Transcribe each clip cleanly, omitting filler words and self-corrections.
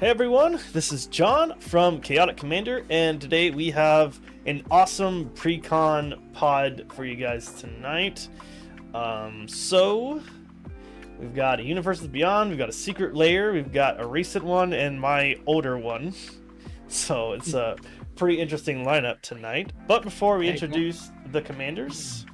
Hey everyone, this is John from Chaotic Commander, and today we have an awesome precon pod for you guys tonight. So we've got a Universes Beyond, we've got a Secret Lair, we've got a recent one, and my older one. So it's a pretty interesting lineup tonight. But before we introduce the commanders,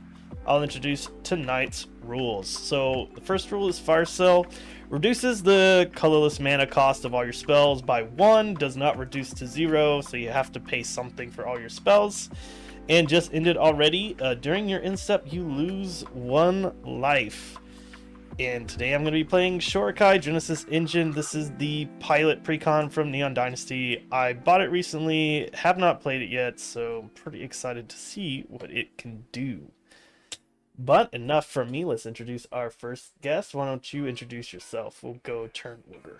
I'll introduce tonight's rules. So the first rule is Fire Cell. Reduces the colorless mana cost of all your spells by 1, does not reduce to 0, so you have to pay something for all your spells. And just ended already. During your end step, you lose 1 life. And today I'm going to be playing Shorikai Genesis Engine. This is the pilot precon from Neon Dynasty. I bought it recently, have not played it yet, so I'm pretty excited to see what it can do. But enough from me. Let's introduce our first guest. Why don't you introduce yourself? We'll go turn order.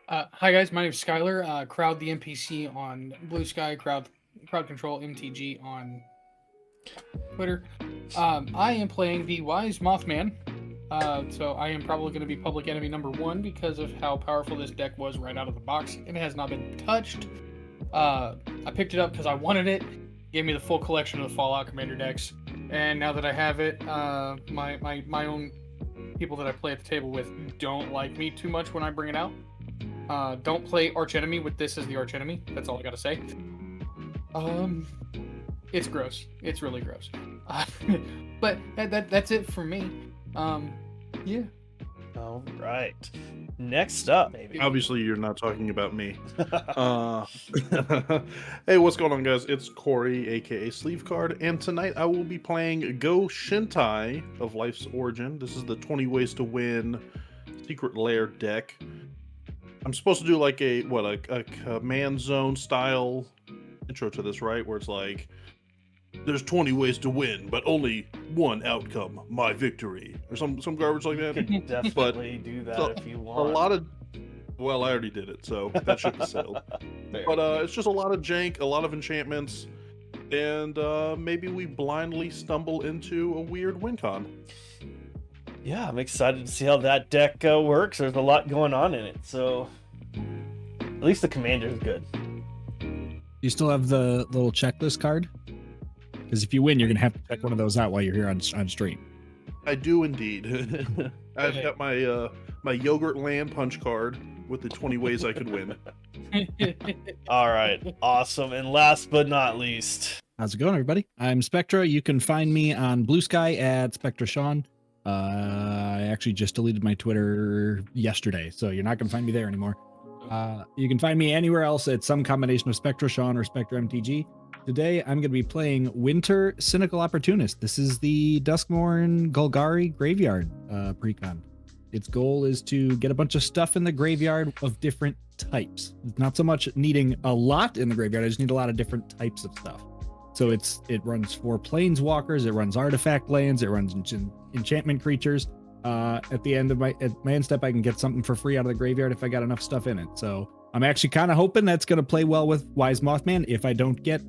Hi guys, my name is Skylar. Crowd the NPC on Blue Sky. Crowd Control MTG on Twitter. I am playing the Wise Mothman. So I am probably going to be public enemy number 1 because of how powerful this deck was right out of the box. It has not been touched. I picked it up because I wanted it. Gave me the full collection of the Fallout Commander decks. And now that I have it, my own people that I play at the table with don't like me too much when I bring it out. Don't play Archenemy with this as the Archenemy. That's all I gotta say. It's gross. It's really gross. But that's it for me. Yeah. All right. Next up, maybe. Obviously, you're not talking about me. Hey, what's going on, guys? It's Corey, aka Sleeve Card, and tonight I will be playing Go Shintai of Life's Origin. This is the 20 Ways to Win Secret Lair deck. I'm supposed to do like a command zone style intro to this, right? Where it's like, there's 20 ways to win, but only one outcome, my victory, or some garbage like that. You can definitely do that if you want. Well, I already did it, so that ship is sailed. But it's just a lot of jank, a lot of enchantments, and maybe we blindly stumble into a weird win con. Yeah, I'm excited to see how that deck works. There's a lot going on in it, so at least the commander is good. You still have the little checklist card? Because if you win, you're going to have to check one of those out while you're here on stream. I do indeed. I've got my my Yogurt Land Punch card with the 20 ways I could win. All right, awesome. And last but not least, how's it going, everybody? I'm Spectra. You can find me on Blue Sky at Spectra Sean. I actually just deleted my Twitter yesterday, so you're not going to find me there anymore. You can find me anywhere else at some combination of Spectra Sean or Spectra MTG. Today, I'm going to be playing Winter Cynical Opportunist. This is the Duskmourn Golgari Graveyard precon. Its goal is to get a bunch of stuff in the graveyard of different types. Not so much needing a lot in the graveyard, I just need a lot of different types of stuff. So it runs 4 planeswalkers, it runs artifact lands, it runs enchantment creatures. At the end of my end step, I can get something for free out of the graveyard if I got enough stuff in it. So I'm actually kind of hoping that's going to play well with Wise Mothman if I don't get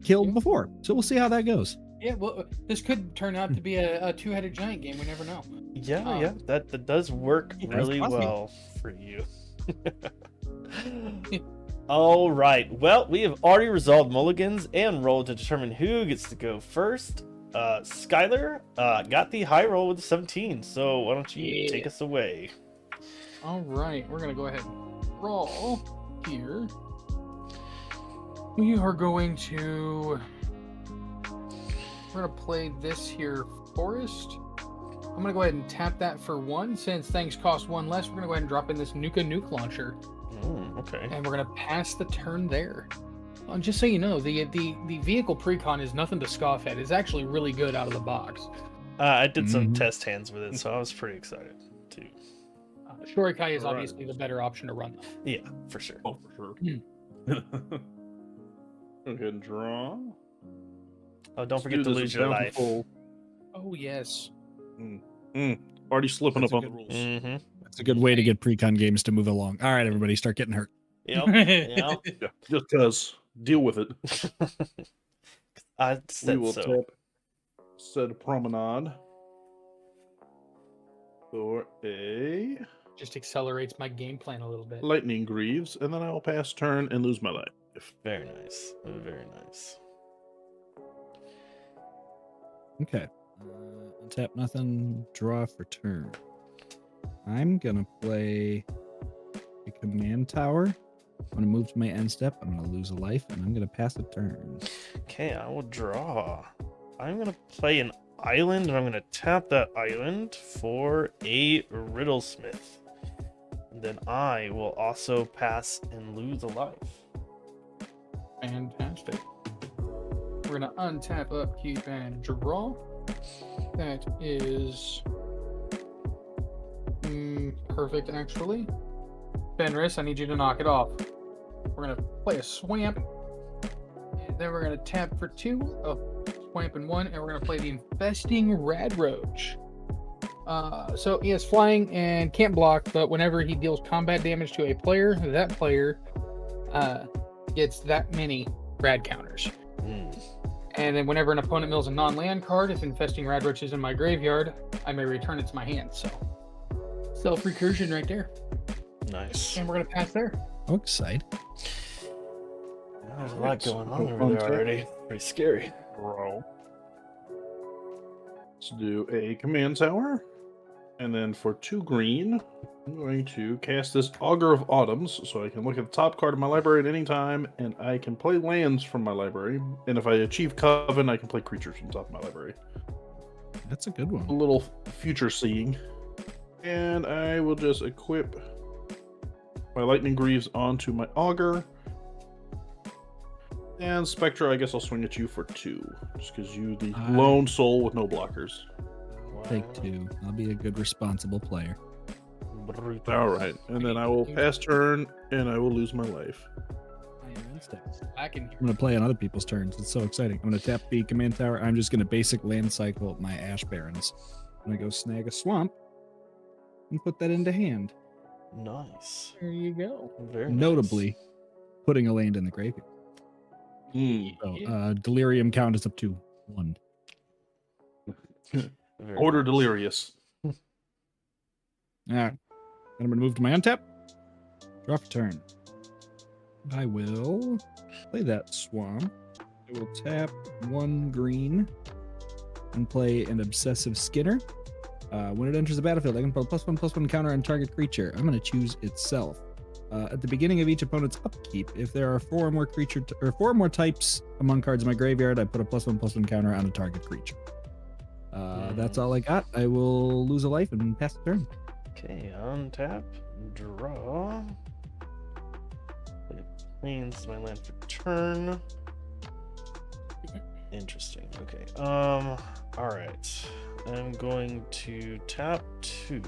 killed before. So we'll see how that goes. Yeah, well, this could turn out to be a two-headed giant game. We never know. Yeah, that does work really well for you. All right. Well, we have already resolved mulligans and rolled to determine who gets to go first. Skylar got the high roll with 17, so why don't you take us away? All right, we're gonna go ahead and roll here. We are going to play this here forest. I'm gonna go ahead and tap that for 1. Since things cost 1 less, we're gonna go ahead and drop in this nuke launcher. Okay. And we're gonna pass the turn there. Just so you know, the vehicle precon is nothing to scoff at. It's actually really good out of the box. I did some test hands with it, so I was pretty excited too. Shorikai is obviously the better option to run, though. Yeah, for sure. Oh, for sure. Go ahead and draw. Oh, don't forget to lose your life. Oh, yes. Already slipping up on the rules. Mm-hmm. That's a good way to get precon games to move along. All right, everybody, start getting hurt. Yep. Yeah, just because. Deal with it. I said we will so. tap said promenade for a just accelerates my game plan a little bit. Lightning Greaves, and then I will pass turn and lose my life. Very nice. Very nice. Okay. Untap nothing. Draw for turn. I'm gonna play a command tower. I'm gonna move to my end step. I'm gonna lose a life, and I'm gonna pass a turn. Okay, I will draw. I'm gonna play an island, and I'm gonna tap that island for a Riddlesmith. And then I will also pass and lose a life. Fantastic. We're gonna untap, upkeep, and draw. That is perfect, actually. Fenris, I need you to knock it off. We're gonna play a Swamp, and then we're gonna tap for 2, a Swamp and 1, and we're gonna play the Infesting Radroach. So he has flying and can't block, but whenever he deals combat damage to a player, that player gets that many rad counters. And then whenever an opponent mills a non-land card, if Infesting Radroach is in my graveyard, I may return it to my hand. So self-recursion right there. Nice. And we're gonna pass there. Oh, excited. There's a lot going on over there already. Pretty scary. Bro. Let's do a command tower. And then for 2 green, I'm going to cast this Augur of Autumns, so I can look at the top card of my library at any time, and I can play lands from my library. And if I achieve Coven, I can play creatures from the top of my library. That's a good A one. little future seeing. And I will just equip my Lightning Greaves onto my Augur. And Spectra, I guess I'll swing at you for 2, just because you the lone soul with no blockers. Take 2. I'll be a good, responsible player. All right, and then I will pass turn, and I will lose my life. Back in here. I'm gonna play on other people's turns. It's so exciting. I'm gonna tap the command tower. I'm just gonna basic land cycle my Ash Barrens. I'm gonna go snag a swamp and put that into hand. Nice. There you go. Very nice. Notably, putting a land in the graveyard. So, delirium count is up to 1. Very Order nice. Delirious. All right. Then I'm gonna move to my untap. Draw for turn. I will play that swamp. I will tap 1 green and play an Obsessive Skinner. When it enters the battlefield, I can put +1/+1 counter on target creature. I'm going to choose itself. At the beginning of each opponent's upkeep, if there are 4 or more four or more types among cards in my graveyard, I put a +1/+1 counter on a target creature. That's all I got. I will lose a life and pass the turn. Okay, untap, draw. Plains my land for turn. Interesting. Okay. All right. I'm going to tap 2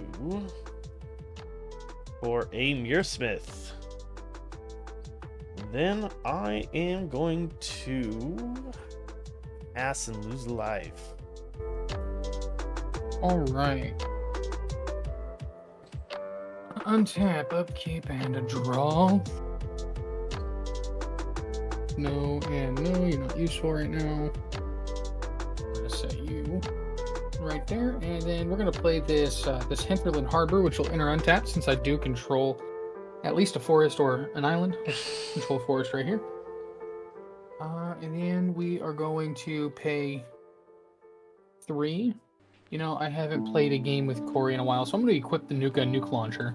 for a Muirsmith. Then I am going to pass and lose life. All right. Untap, upkeep, and a draw. No and no, you're not useful right now. We're gonna set you right there, and then we're gonna play this this Hinterland Harbor, which will enter untapped since I do control at least a forest or an island. Let's control a forest right here. And then we are going to pay 3. You know, I haven't played a game with Corey in a while, so I'm going to equip the nuke launcher.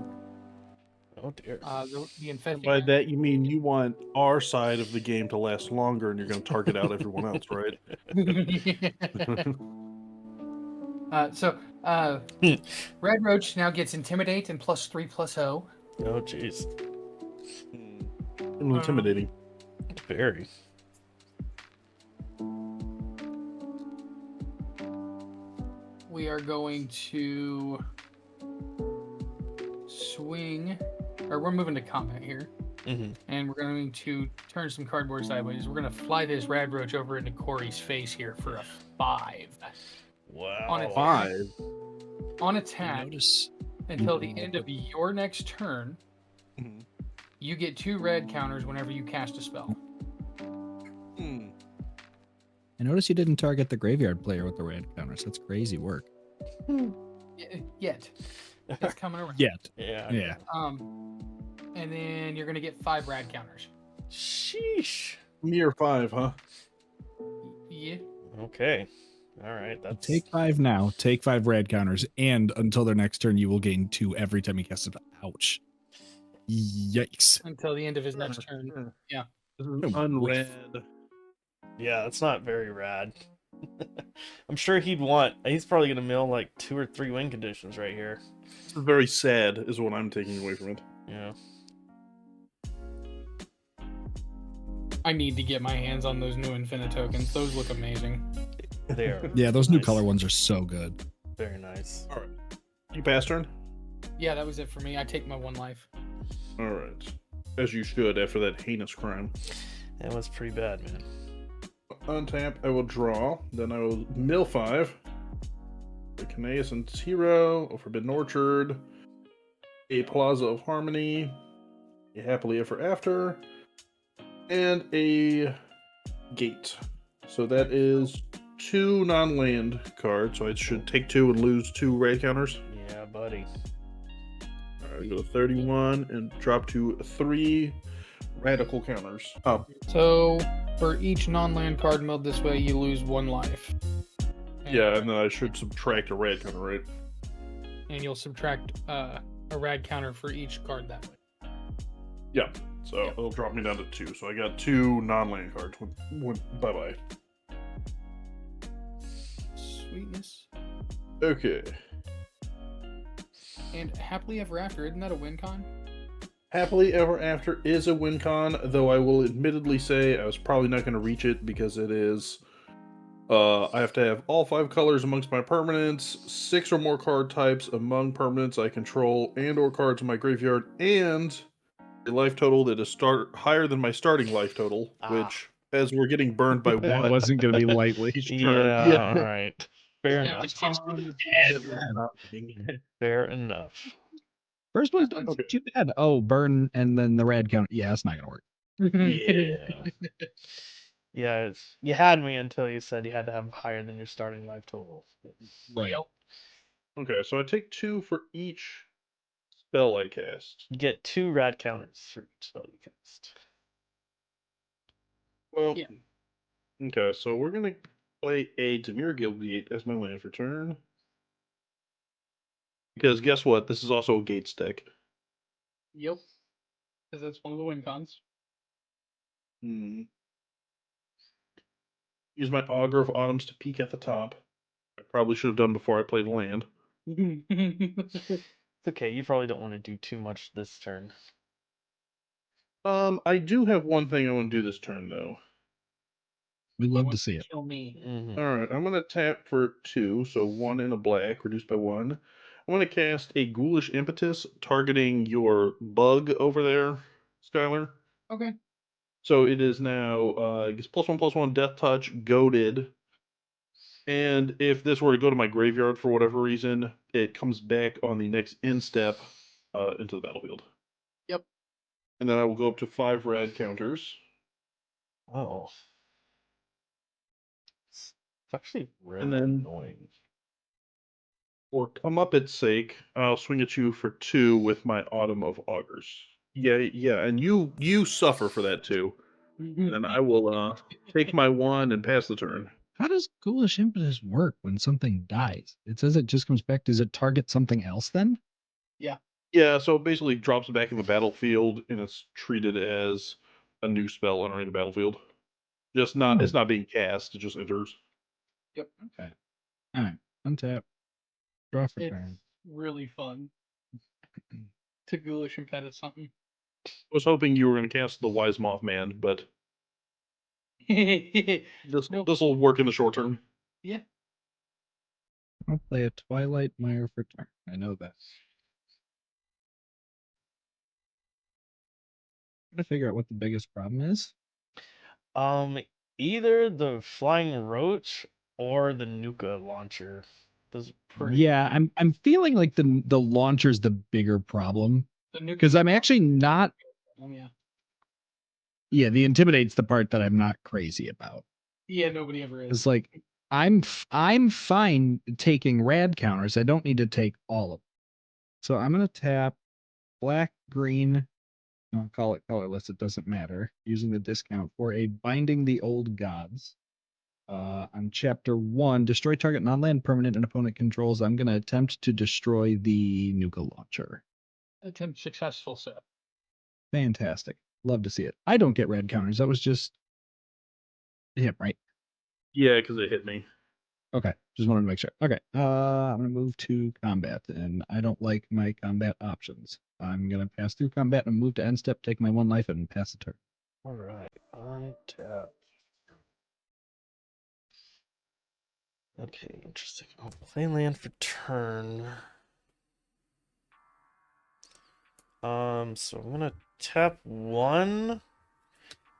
Oh dear. The infesting. By that you mean you want our side of the game to last longer, and you're going to target out everyone else, right? Red Roach now gets Intimidate and +3/+0. Oh jeez. A little intimidating. Very. We are going to swing, or we're moving to combat here, and we're going to turn some cardboard sideways. We're going to fly this Rad Roach over into Corey's face here for a 5. Wow. On a 5. On attack Notice until the end of your next turn, you get 2 red counters whenever you cast a spell. I notice you didn't target the graveyard player with the red counters. That's crazy work. Yet. It's coming around. Yet. Yeah. Yeah. And then you're gonna get 5 rad counters. Sheesh. Mere 5, huh? Yeah. Okay. All right. That's Take 5 now. Take 5 rad counters, and until their next turn, you will gain 2 every time you cast it. Ouch. Yikes. Until the end of his next turn. Yeah. This is unread. Yeah, that's not very rad. I'm sure he's probably gonna mill like 2 or 3 win conditions right here. This is very sad, is what I'm taking away from it. Yeah. I need to get my hands on those new Infinite tokens. Those look amazing. They are. Yeah, those new nice. color ones are so good. Very nice. All right. You pass turn? Yeah, that was it for me. I take my 1 life. All right. As you should after that heinous crime. That was pretty bad, man. Untap, I will draw. Then I will mill 5. A Connaissance Hero, a Forbidden Orchard, a Plaza of Harmony, a Happily Ever After, and a Gate. So that is 2 non-land cards. So I should take 2 and lose 2 red counters. Yeah, buddy. Alright, go to 31 and drop to 3 radical counters. Oh, So for each non-land card milled this way, you lose 1 life. yeah, and then I should subtract a red counter, right? And you'll subtract a rad counter for each card that way. Yeah. So it'll drop me down to 2. So I got 2 non-land cards. Bye-bye. Sweetness. Okay. And Happily Ever After, isn't that a win con? Happily Ever After is a win con, though I will admittedly say I was probably not going to reach it because it is... I have to have all 5 colors amongst my permanents, 6 or more card types among permanents I control, and or cards in my graveyard, and a life total that is higher than my starting life total, which, as we're getting burned by That 1... wasn't going to be lightly. Yeah, all right. Fair Yeah, enough. Fair enough. First one's not too bad. Oh, burn and then the rad count. Yeah, it's not going to work. Yeah. Yeah, you had me until you said you had to have higher than your starting life total. Right. Okay, so I take 2 for each spell I cast. You get 2 rad counters for each spell you cast. Well, Yeah. okay, so we're going to play a Demir Guildgate as my land for turn. Because guess what? This is also a Gates deck. Yep. Because that's one of the win cons. Use my Augur of Autumns to peek at the top. I probably should have done before I played land. It's okay, you probably don't want to do too much this turn. I do have one thing I want to do this turn, though. We'd love to see it. Kill me. Alright, I'm going to tap for 2, so 1 in a black, reduced by 1. I'm going to cast a Ghoulish Impetus, targeting your bug over there, Skylar. Okay. So it is now, it gets +1/+1 Death Touch, goaded. And if this were to go to my graveyard for whatever reason, it comes back on the next end step into the battlefield. Yep. And then I will go up to 5 rad counters. Oh. It's actually really And then- annoying. For come up its sake, I'll swing at you for 2 with my Autumn of Augurs. Yeah, and you suffer for that too. And I will take my 1 and pass the turn. How does Ghoulish Impetus work when something dies? It says it just comes back. Does it target something else then? Yeah, so it basically drops it back in the battlefield, and it's treated as a new spell entering the battlefield. Just not, it's not being cast; it just enters. Yep. Okay. All right. Untap. Draw for It's turn. really fun to ghoulish impede something. I was hoping you were going to cast the Wise Mothman, but this Nope. will work in the short term. Yeah. I'll play a Twilight Mire for turn. I know that. I'm trying to figure out what the biggest problem is. Either the Flying Roach or the Nuka launcher. Those are pretty. Yeah, I'm feeling like the launcher's the bigger problem The new because I'm actually not. yeah. Yeah, the intimidate's the part that I'm not crazy about. Yeah, nobody ever is. It's like I'm fine taking rad counters. I don't need to take all of them. So I'm gonna tap black, green. I'll call it colorless. It doesn't matter. Using the discount for a Binding the Old Gods. On chapter 1, destroy target non-land permanent an opponent controls. I'm gonna attempt to destroy the Nuka launcher. Attempt successful, sir. Fantastic. Love to see it. I don't get red counters. That was just him, right? Yeah, because it hit me. Okay. Just wanted to make sure. Okay. I'm gonna move to combat, and I don't like my combat options. I'm gonna pass through combat and move to end step, take my 1 life, and pass the turn. All right, I tap. Okay, interesting. I'll play land for turn. So I'm gonna tap 1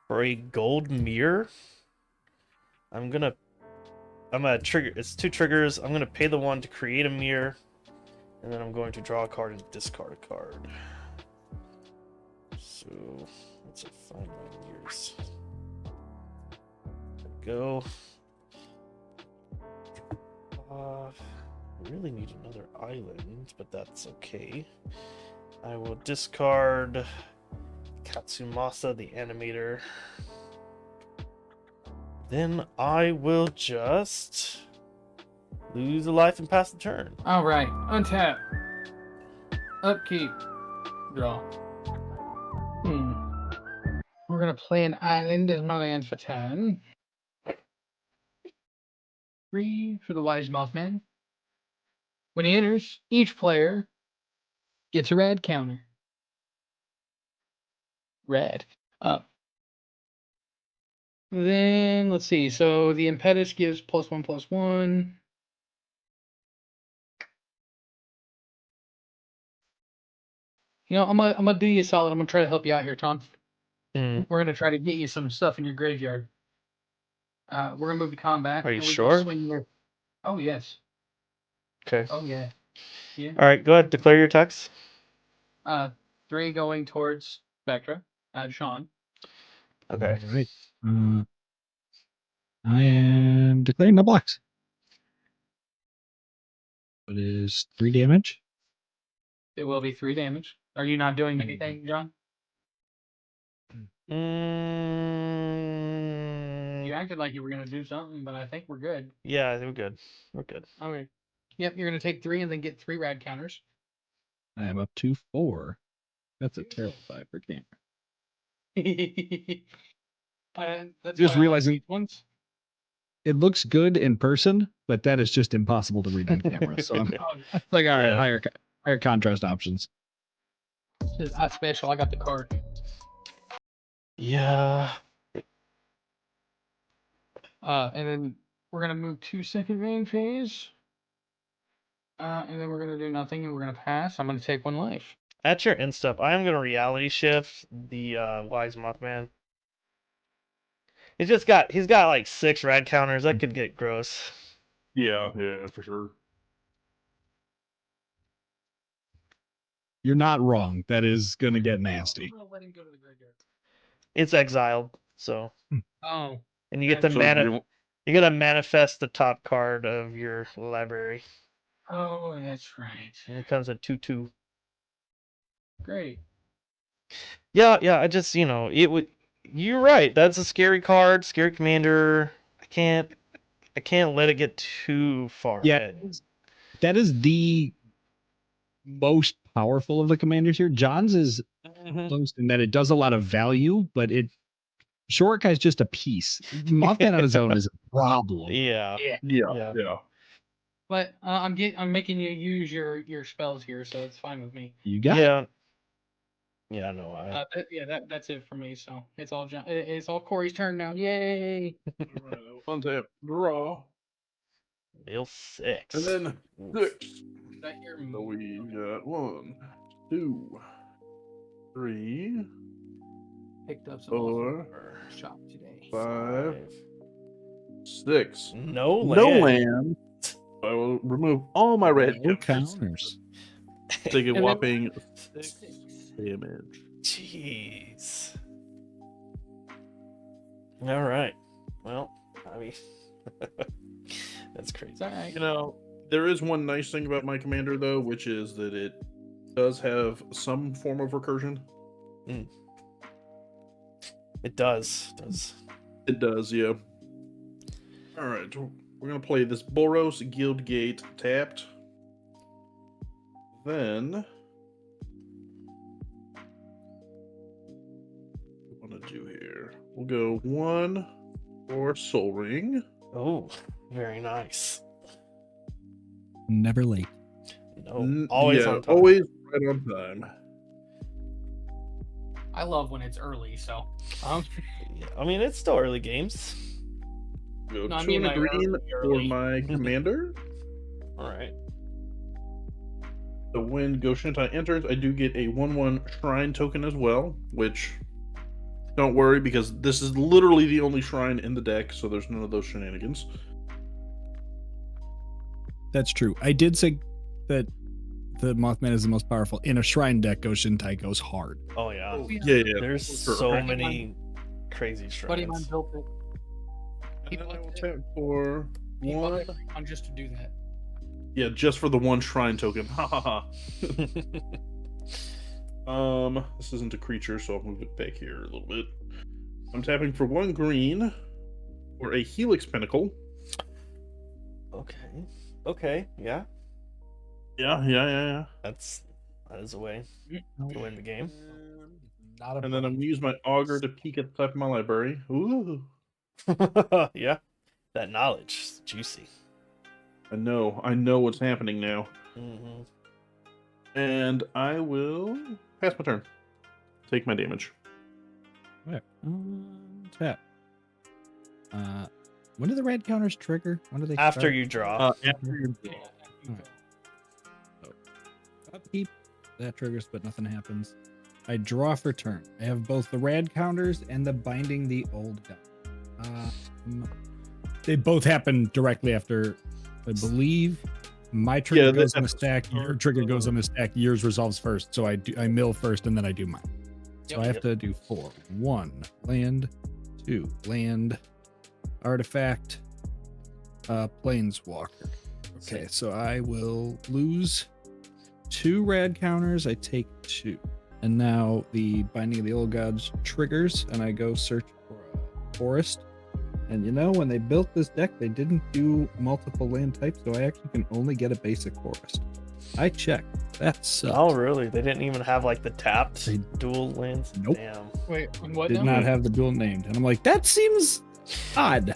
for a gold mirror. I'm gonna trigger. It's 2 triggers. I'm gonna pay the 1 to create a mirror, and then I'm going to draw a card and discard a card. So let's find my mirrors. There we go. I really need another island, but that's okay. I will discard Katsumasa, the animator. Then I will just lose a life and pass the turn. All right, untap, upkeep, draw. We're gonna play an island as my land for 10. 3 for the Wise Mothman. When he enters, each player gets a red counter. Red. Up. Then let's see. So the impetus gives +1/+1. You know, I'm gonna do you a solid. I'm gonna try to help you out here, Tom. We're gonna try to get you some stuff in your graveyard. We're gonna move to combat. Are you and we sure? can swing your... Oh yes. Okay. Oh yeah. Yeah. All right, go ahead. Declare your attacks. 3 going towards Spectra. Sean. Okay. All right. I am declaring no blocks. It is 3 damage. It will be 3 damage. Are you not doing anything, John? You acted like you were gonna do something, but I think we're good. Yeah, we're good. We're good. Okay. Yep, you're gonna take 3 and then get 3 rad counters. I am up to 4. That's a terrible 5 for camera. That's Just why I like realizing- these ones. It looks good in person, but that is just impossible to read on camera. So I'm like, all right, higher contrast options. This is not special. I got the card. Yeah. And then we're gonna move to second main phase. And then we're gonna do nothing, and we're gonna pass. I'm gonna take 1 life. At your end step, I am gonna reality shift the Wise Mothman. He's got like 6 rad counters. That could get gross. Yeah, for sure. You're not wrong. That is going to get nasty. I'm gonna let him go to the graveyard. It's exiled, so Oh. and you get the So mana. You gotta manifest the top card of your library. Oh, that's right. And it comes at 2/2. Great. Yeah. I just it would. You're right. That's a scary card. Scary commander. I can't let it get too far Yeah, ahead. that is the most powerful of the commanders here. John's is close in that it does a lot of value, but Short Guy's just a piece. Mothman on his own is a problem. Yeah. Yeah. But I'm making you use your spells here, so it's fine with me. You got it. Yeah. No. That's it for me. So it's all it's all Corey's turn now. Yay! One tap, draw, Deal 6. and then 6. Is that your So we got 1, 2, 3, picked up some 4, shop today? 5, 6. No No land. land. I will remove all my red No counters. counters. Take a And then- whopping 6 damage. Jeez. All right. Well, I mean, that's crazy. It's all right. There is one nice thing about my commander, though, which is that does have some form of recursion. It does. It does, yeah. All right, we're gonna play this Boros Guildgate tapped. Then what want to do here? We'll go 1 for Soul Ring. Oh, very nice. Never late. No, always on time. Always right on time. I love when it's early, so. Yeah, I mean, it's still early games. Go No, I 2 mean, and a like, green early. for my commander. All right. So when Go Shintai enters, I do get a 1/1 shrine token as well, which don't worry because this is literally the only shrine in the deck, so there's none of those shenanigans. That's true. I did say that the Mothman is the most powerful. In a shrine deck, Go Shintai goes hard. Oh yeah. Yeah. There's Sure. so many crazy Buddy of mine shrines. built it. And then I will tap for He bought 1. it on just to do that. Yeah, just for the 1 shrine token. Ha ha ha. This isn't a creature, so I'll move it back here a little bit. I'm tapping for 1 green for a Helix Pinnacle. Okay. Yeah. Yeah. That is a way to win the game. Not a And then I'm gonna use my auger to peek at the top of my library. Ooh. Yeah. That knowledge is juicy. I know what's happening now. Mm-hmm. And I will pass my turn. Take my damage. Tap. When do the red counters trigger? When do they After start? you draw. After your Upkeep, that triggers, but nothing happens. I draw for turn. I have both the rad counters and the binding the old guy. They both happen directly after, I believe. My trigger Yeah, goes they on the have to stack. start, Your trigger goes on the stack. Yours resolves first. So I mill first, and then I do mine. So Yep. I have to do 4. 1 land, 2 land, artifact, planeswalker. Okay, so I will lose 2 rad counters. I take 2. And now the Binding of the Old Gods triggers, and I go search for a forest. And you know, when they built this deck, they didn't do multiple land types, so I actually can only get a basic forest. I checked. That sucks. Oh, really? They didn't even have like the tapped They- dual lands? Nope. Damn. Wait, on what Did now? not have the dual named. And I'm like, that seems odd.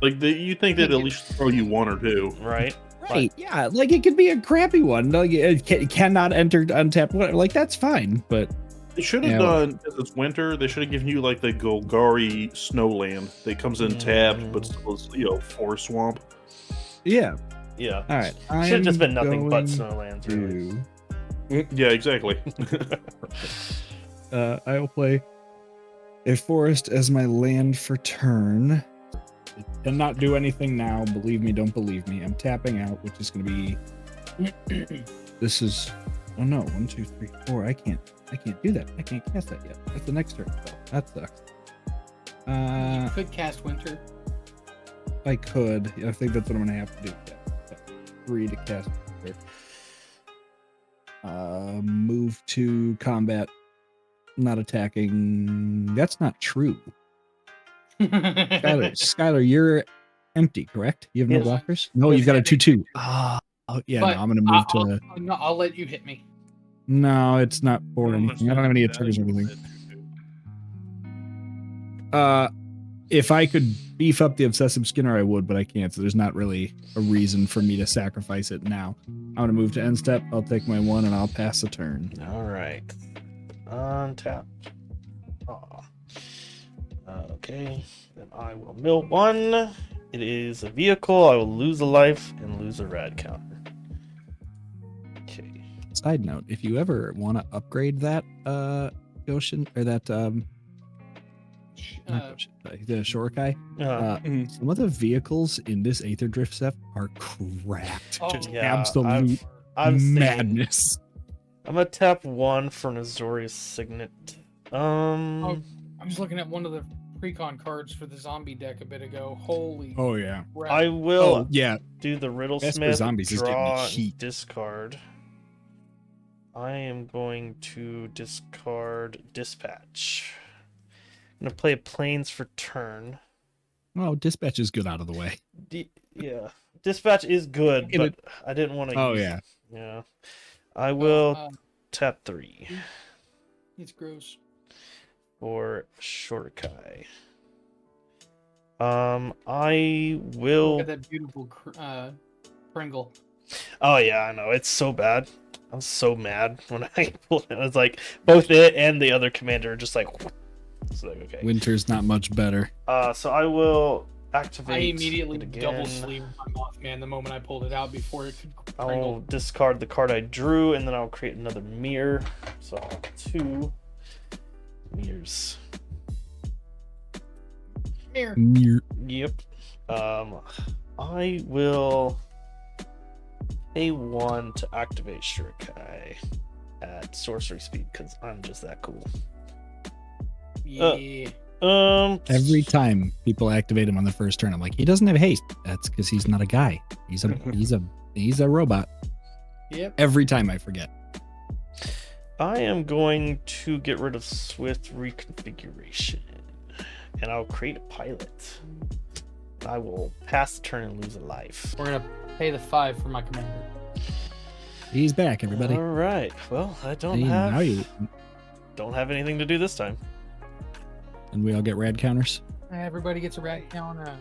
Like you think they'd at least throw you 1 or 2. Right? Right, yeah, like it could be a crappy one. Like it cannot enter untapped. Whatever. Like that's fine, but They should have Yeah. done, because it's winter, they should have given you like the Golgari Snowland that comes in tapped, but still is, forest swamp. yeah. Yeah. All right, Should have just been nothing but going snowlands, really. Yeah, exactly. I will play a forest as my land for turn. It cannot do anything now. Believe me, don't believe me. I'm tapping out, which is going to be. This is. Oh no! 1, 2, 3, 4. I can't do that. I can't cast that yet. That's the next turn. So that sucks. You could cast Winter. I could. I think that's what I'm gonna have to do. Yeah. 3 to cast. Move to combat. Not attacking. That's not true. Skylar, you're empty, correct? You have no Yes. blockers? No, Yes, you've got a I do. 2/2. Oh, yeah, But no, I'm gonna move to. No, I'll let you hit me. No, it's not for anything. I don't have any triggers or anything. If I could beef up the Obsessive Skinner, I would, but I can't. So there's not really a reason for me to sacrifice it now. I'm gonna move to end step. I'll take my 1 and I'll pass the turn. All right. Untapped. Aw. Okay. Then I will mill 1. It is a vehicle. I will lose a life and lose a rad counter. Okay. Side note: if you ever want to upgrade that Goshen or that not Goshen, the Shorikai, some of the vehicles in this Aether Drift set are cracked. Oh, Just yeah, absolute I've seen- madness. I'm gonna tap 1 for Nazorius Signet. I was looking at one of the precon cards for the zombie deck a bit ago. Holy Oh yeah. crap. I will Oh yeah. do the Best for Riddlesmith, zombies is giving me draw, heat. discard. I am going to discard Dispatch. I'm gonna play Plains for turn. Oh, dispatch is good out of the way. Yeah, Dispatch is good, Give but it- I didn't want to Oh use yeah. Yeah. I will Oh, tap 3 it's gross. for Shorkai. I will. Look at that beautiful Pringle. Oh yeah, I know. It's so bad. I was so mad when I pulled it. I was like, both it and the other commander are just like, it's like okay. Winter's not much better. So I will activate. I immediately it again. double sleeved my Mothman the moment I pulled it out before it could I'll Pringle. discard the card I drew, and then I'll create another mirror. So I'll have 2 mirrors. Mirror. Yep. I will pay 1 to activate Shurikai at sorcery speed because I'm just that cool. Yeah. Every time people activate him on the first turn, I'm like, he doesn't have haste. That's because he's not a guy. He's a robot. Yep. Every time I forget. I am going to get rid of Swift Reconfiguration, and I'll create a pilot. I will pass the turn and lose a life. We're gonna pay the 5 for my commander. He's back, everybody. All right. Well, I don't Hey, now don't have anything to do this time. and we all get rad counters. Everybody gets a rat counter.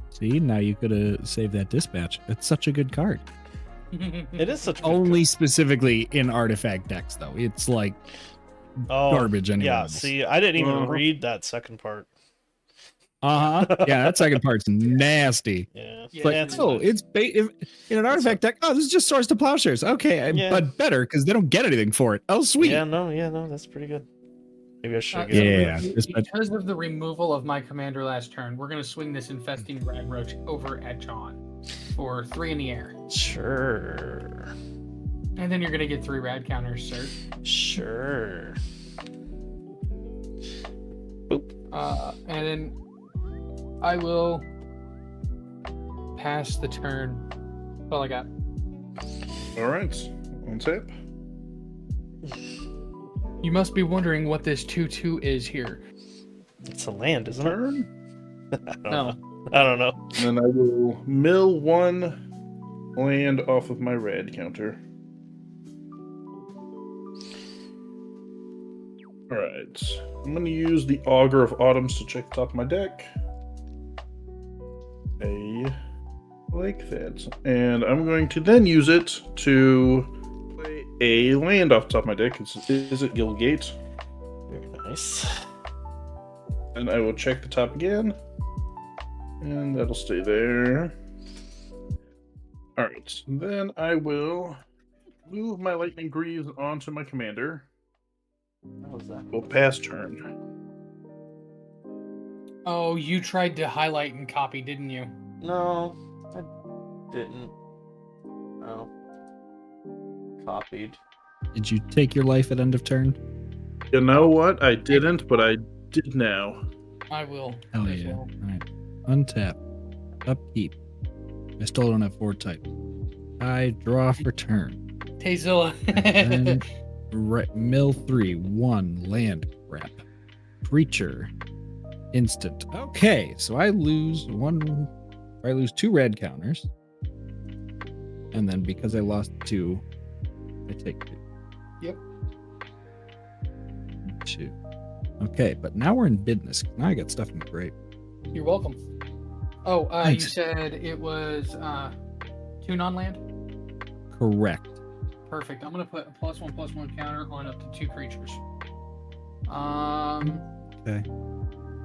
See, now you could have saved that dispatch. It's such a good card. It is such a good Only specifically in artifact decks, though. It's like garbage anyway. Yeah, see, I didn't even Uh-huh. read that second part. Yeah, that second part's nasty. Yeah. It's like, That's oh, fine. it's in an artifact deck. Oh, this is just Swords to Plowshares. Okay, Yeah. but better because they don't get anything for it. Oh, sweet. Yeah, no, that's pretty good. Maybe I should Uh, get Yeah. Because of the removal of my commander last turn, we're gonna swing this infesting Ragroach over at John for 3 in the air. Sure. And then you're gonna get 3 rad counters, sir. Sure. And then I will pass the turn. That's all I got. All right, on tap. You must be wondering what this 2/2 is here. It's a land, isn't it? Turn. I don't know. And then I will mill 1 land off of my rad counter. Alright. I'm going to use the Augur of Autumns to check the top of my deck. Like that. And I'm going to then use it to play a land off the top of my deck. Is it Gilgate? Very nice. And I will check the top again. And that'll stay there. Alright, then I will move my Lightning Greaves onto my commander. How was that? We'll pass turn. Oh, you tried to highlight and copy, didn't you? No, I didn't. No. Copied. Did you take your life at end of turn? You know what? I didn't, but I did now. I will. Oh as yeah. well. All right. Untap. Upkeep. I still don't have 4 type. I draw for turn. Tazilla. And mill 3. 1 land crap. Creature. Instant. Okay, so I lose 2 red counters. And then because I lost 2, I take 2. Yep. 2. Okay, but now we're in business. Now I got stuff in the grave. You're welcome. Oh, you Thanks. said it was 2 non-land? Correct. Perfect. I'm gonna put a +1/+1 counter on up to 2 creatures. Okay.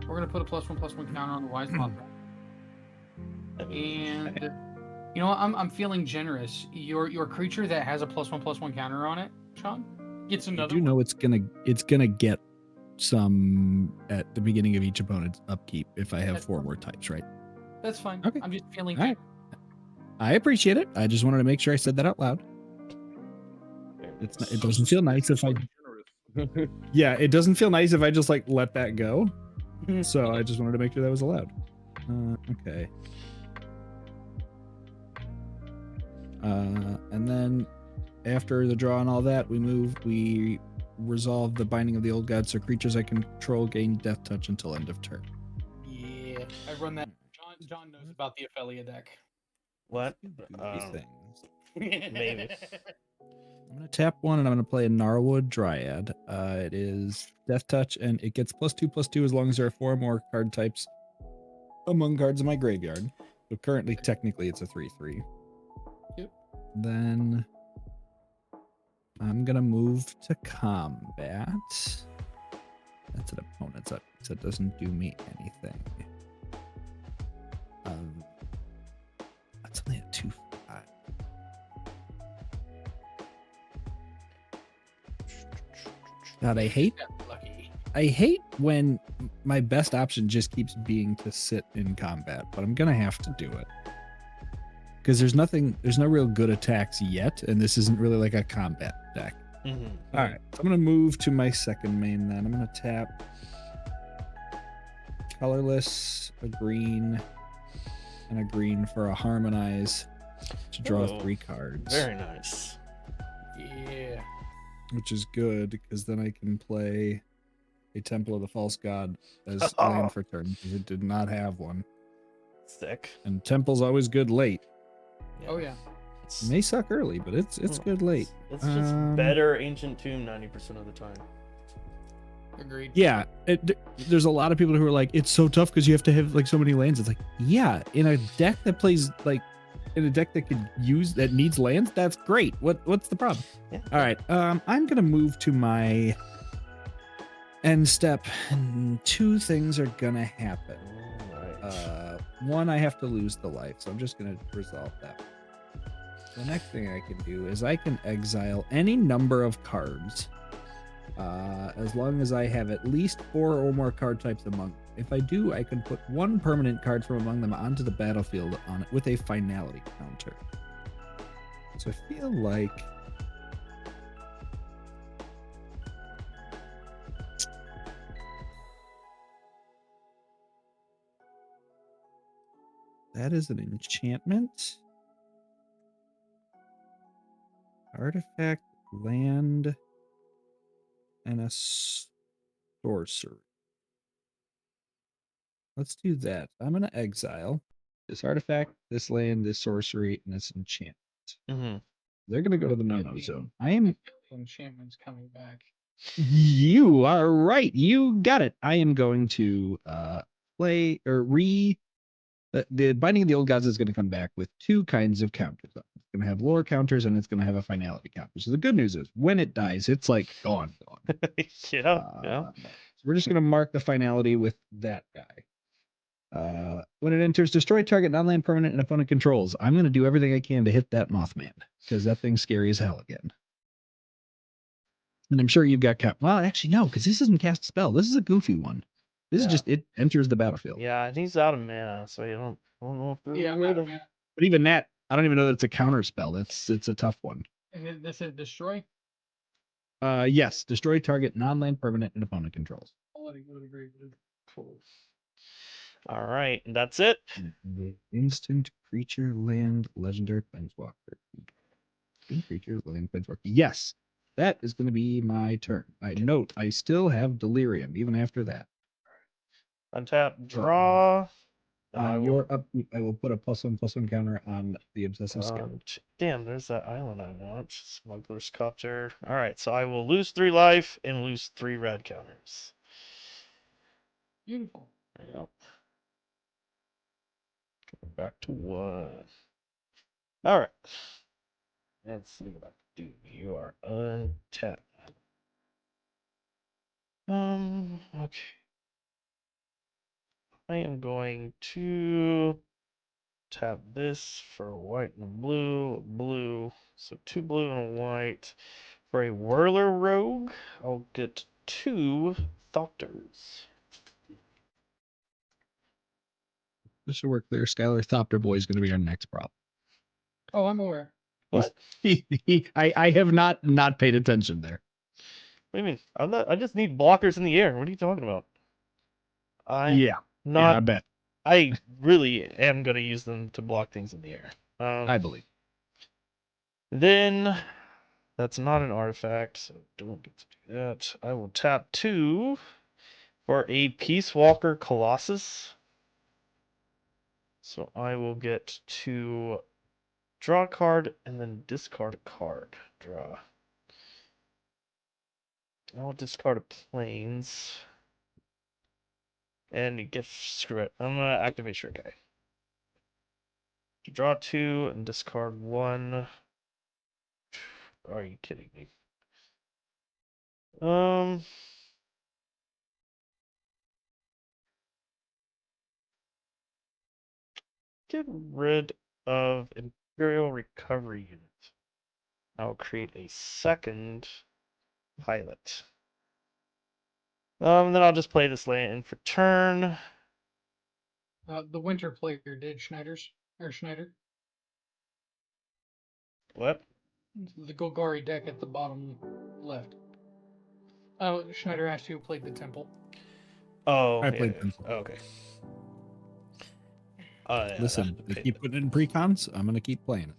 We're gonna put a +1/+1 counter on the Wise Mothman. And you know what? I'm feeling generous. Your creature that has a +1/+1 counter on it, Sean, gets You another. do know it's gonna get some at the beginning of each opponent's upkeep if I have That's 4 fine. more types, right? That's fine. Okay. I'm just feeling. All right. I appreciate it. I just wanted to make sure I said that out loud. It doesn't feel nice if I yeah, it doesn't feel nice if I just like let that go. So I just wanted to make sure that was allowed. Okay. And then after the draw and all that, we resolve the Binding of the Old Gods, so creatures I control gain Death Touch until end of turn. Yeah, I run that. John knows about the Ophelia deck. What? These things. Maybe. I'm gonna tap one and I'm gonna play a Gnarlwood Dryad. It is Death Touch and it gets +2/+2 as long as there are 4 more card types among cards in my graveyard. So currently, technically, it's a 3/3. Yep. Then I'm gonna move to combat. That's an opponent's up, so it doesn't do me anything. That's only a 2/5. God, I hate when my best option just keeps being to sit in combat, but I'm gonna have to do it. Because there's no real good attacks yet, and this isn't really like a combat deck. Mm-hmm. All right, so I'm gonna move to my second main then. I'm gonna tap colorless, a green, and a green for a harmonize to draw 3 cards. Very nice. Yeah. Which is good because then I can play a Temple of the False God as land for turn because it did not have one. Sick. And Temple's always good late. Oh yeah. It may suck early, but it's good late. It's just better Ancient Tomb 90% of the time. Agreed. Yeah, there's a lot of people who are like, it's so tough because you have to have like so many lands. It's like, yeah, in a deck that plays like in a deck that could use that needs lands, that's great. What's the problem? Yeah. All right, I'm gonna move to my end step, and 2 things are gonna happen. Right. One, I have to lose the life, so I'm just gonna resolve that. The next thing I can do is I can exile any number of cards, as long as I have at least 4 or more card types among them. If I do, I can put 1 permanent card from among them onto the battlefield on it with a finality counter. So I feel like that is an enchantment, artifact, land, and a sorcery. Let's do that. I'm going to exile this artifact, this land, this sorcery, and this enchantment. Mm-hmm. They're going to go to the no-no zone. I am... Enchantment's coming back. You are right. You got it. I am going to play or the Binding of the Old Gods is going to come back with 2 kinds of counters. It's going to have lore counters and it's going to have a finality counter. So the good news is when it dies, it's like gone. yeah. So we're just going to mark the finality with that guy. When it enters, destroy target non-land permanent and opponent controls. I'm going to do everything I can to hit that Mothman because that thing's scary as hell again. And I'm sure you've got well, actually no, because this isn't cast a spell. This is a goofy one. This is just it enters the battlefield. Yeah, and he's out of mana, so you don't know if Yeah, I'm out of mana. But even that, I don't even know that it's a counter spell. It's a tough one. And this is destroy. Yes, destroy target non-land permanent and opponent controls. I'll let it go to graveyard. Cool. All right, and that's it. Instant creature, land, legendary planeswalker. Creature, land, planeswalker. Yes, that is going to be my turn. I note I still have delirium even after that. Untap, draw. You're up. I will put a +1/+1 counter on the obsessive scout. Damn, there's that island I want. Smuggler's Copter. All right, so I will lose 3 life and lose 3 red counters. Beautiful. Yep. Going back to 1. All right. Let's see what I can do. You are untapped. Okay. I am going to tap this for white and blue. So 2 blue and a white. For a Whirler Rogue, I'll get 2 Thopters. Just so we're clear, Skylar Thopter Boy is going to be our next problem. Oh, I'm aware. What? I have not paid attention there. What do you mean? I just need blockers in the air. What are you talking about? I bet. I really am going to use them to block things in the air. I believe. Then That's not an artifact, so don't get to do that. I will tap 2 for a Peace Walker Colossus. So I will get to draw a card and then discard a card. Draw. I'll discard a planes. And you get screw it. I'm gonna activate your guy. Draw 2 and discard 1. Are you kidding me? Get rid of Imperial Recovery Unit. I'll create a second pilot. Then I'll just play this land in for turn. The winter player did Schneider. What? The Golgari deck at the bottom left. Oh, Schneider asked who played the temple. Oh, I played them. Oh, okay. Yeah, Listen, they keep putting it in precons. I'm gonna keep playing it.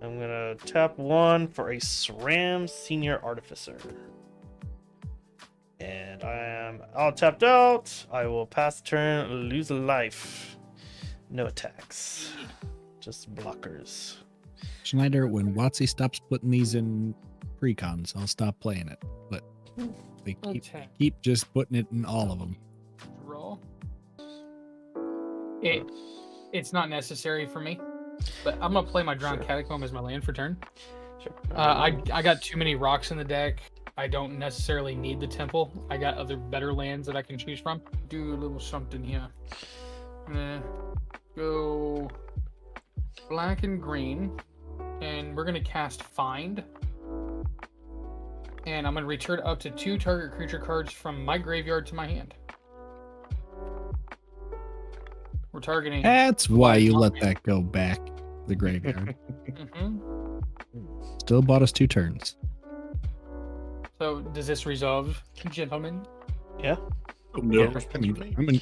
I'm gonna tap 1 for a SRAM Senior Artificer. And I am all tapped out. I will pass the turn, lose a life. No attacks. Just blockers. Schneider, when WotC stops putting these in precons, I'll stop playing it. But they keep just putting it in all of them. Draw. It's not necessary for me, but I'm gonna play my Drowned Catacomb as my land for turn. Sure. I got too many rocks in the deck. I don't necessarily need the temple. I got other better lands that I can choose from. Do a little something here. I'm gonna go black and green, and we're gonna cast Find. And I'm gonna return up to 2 target creature cards from my graveyard to my hand. We're targeting. That's why you let that go back to the graveyard. Still bought us 2 turns. So does this resolve, gentlemen? Yeah. No.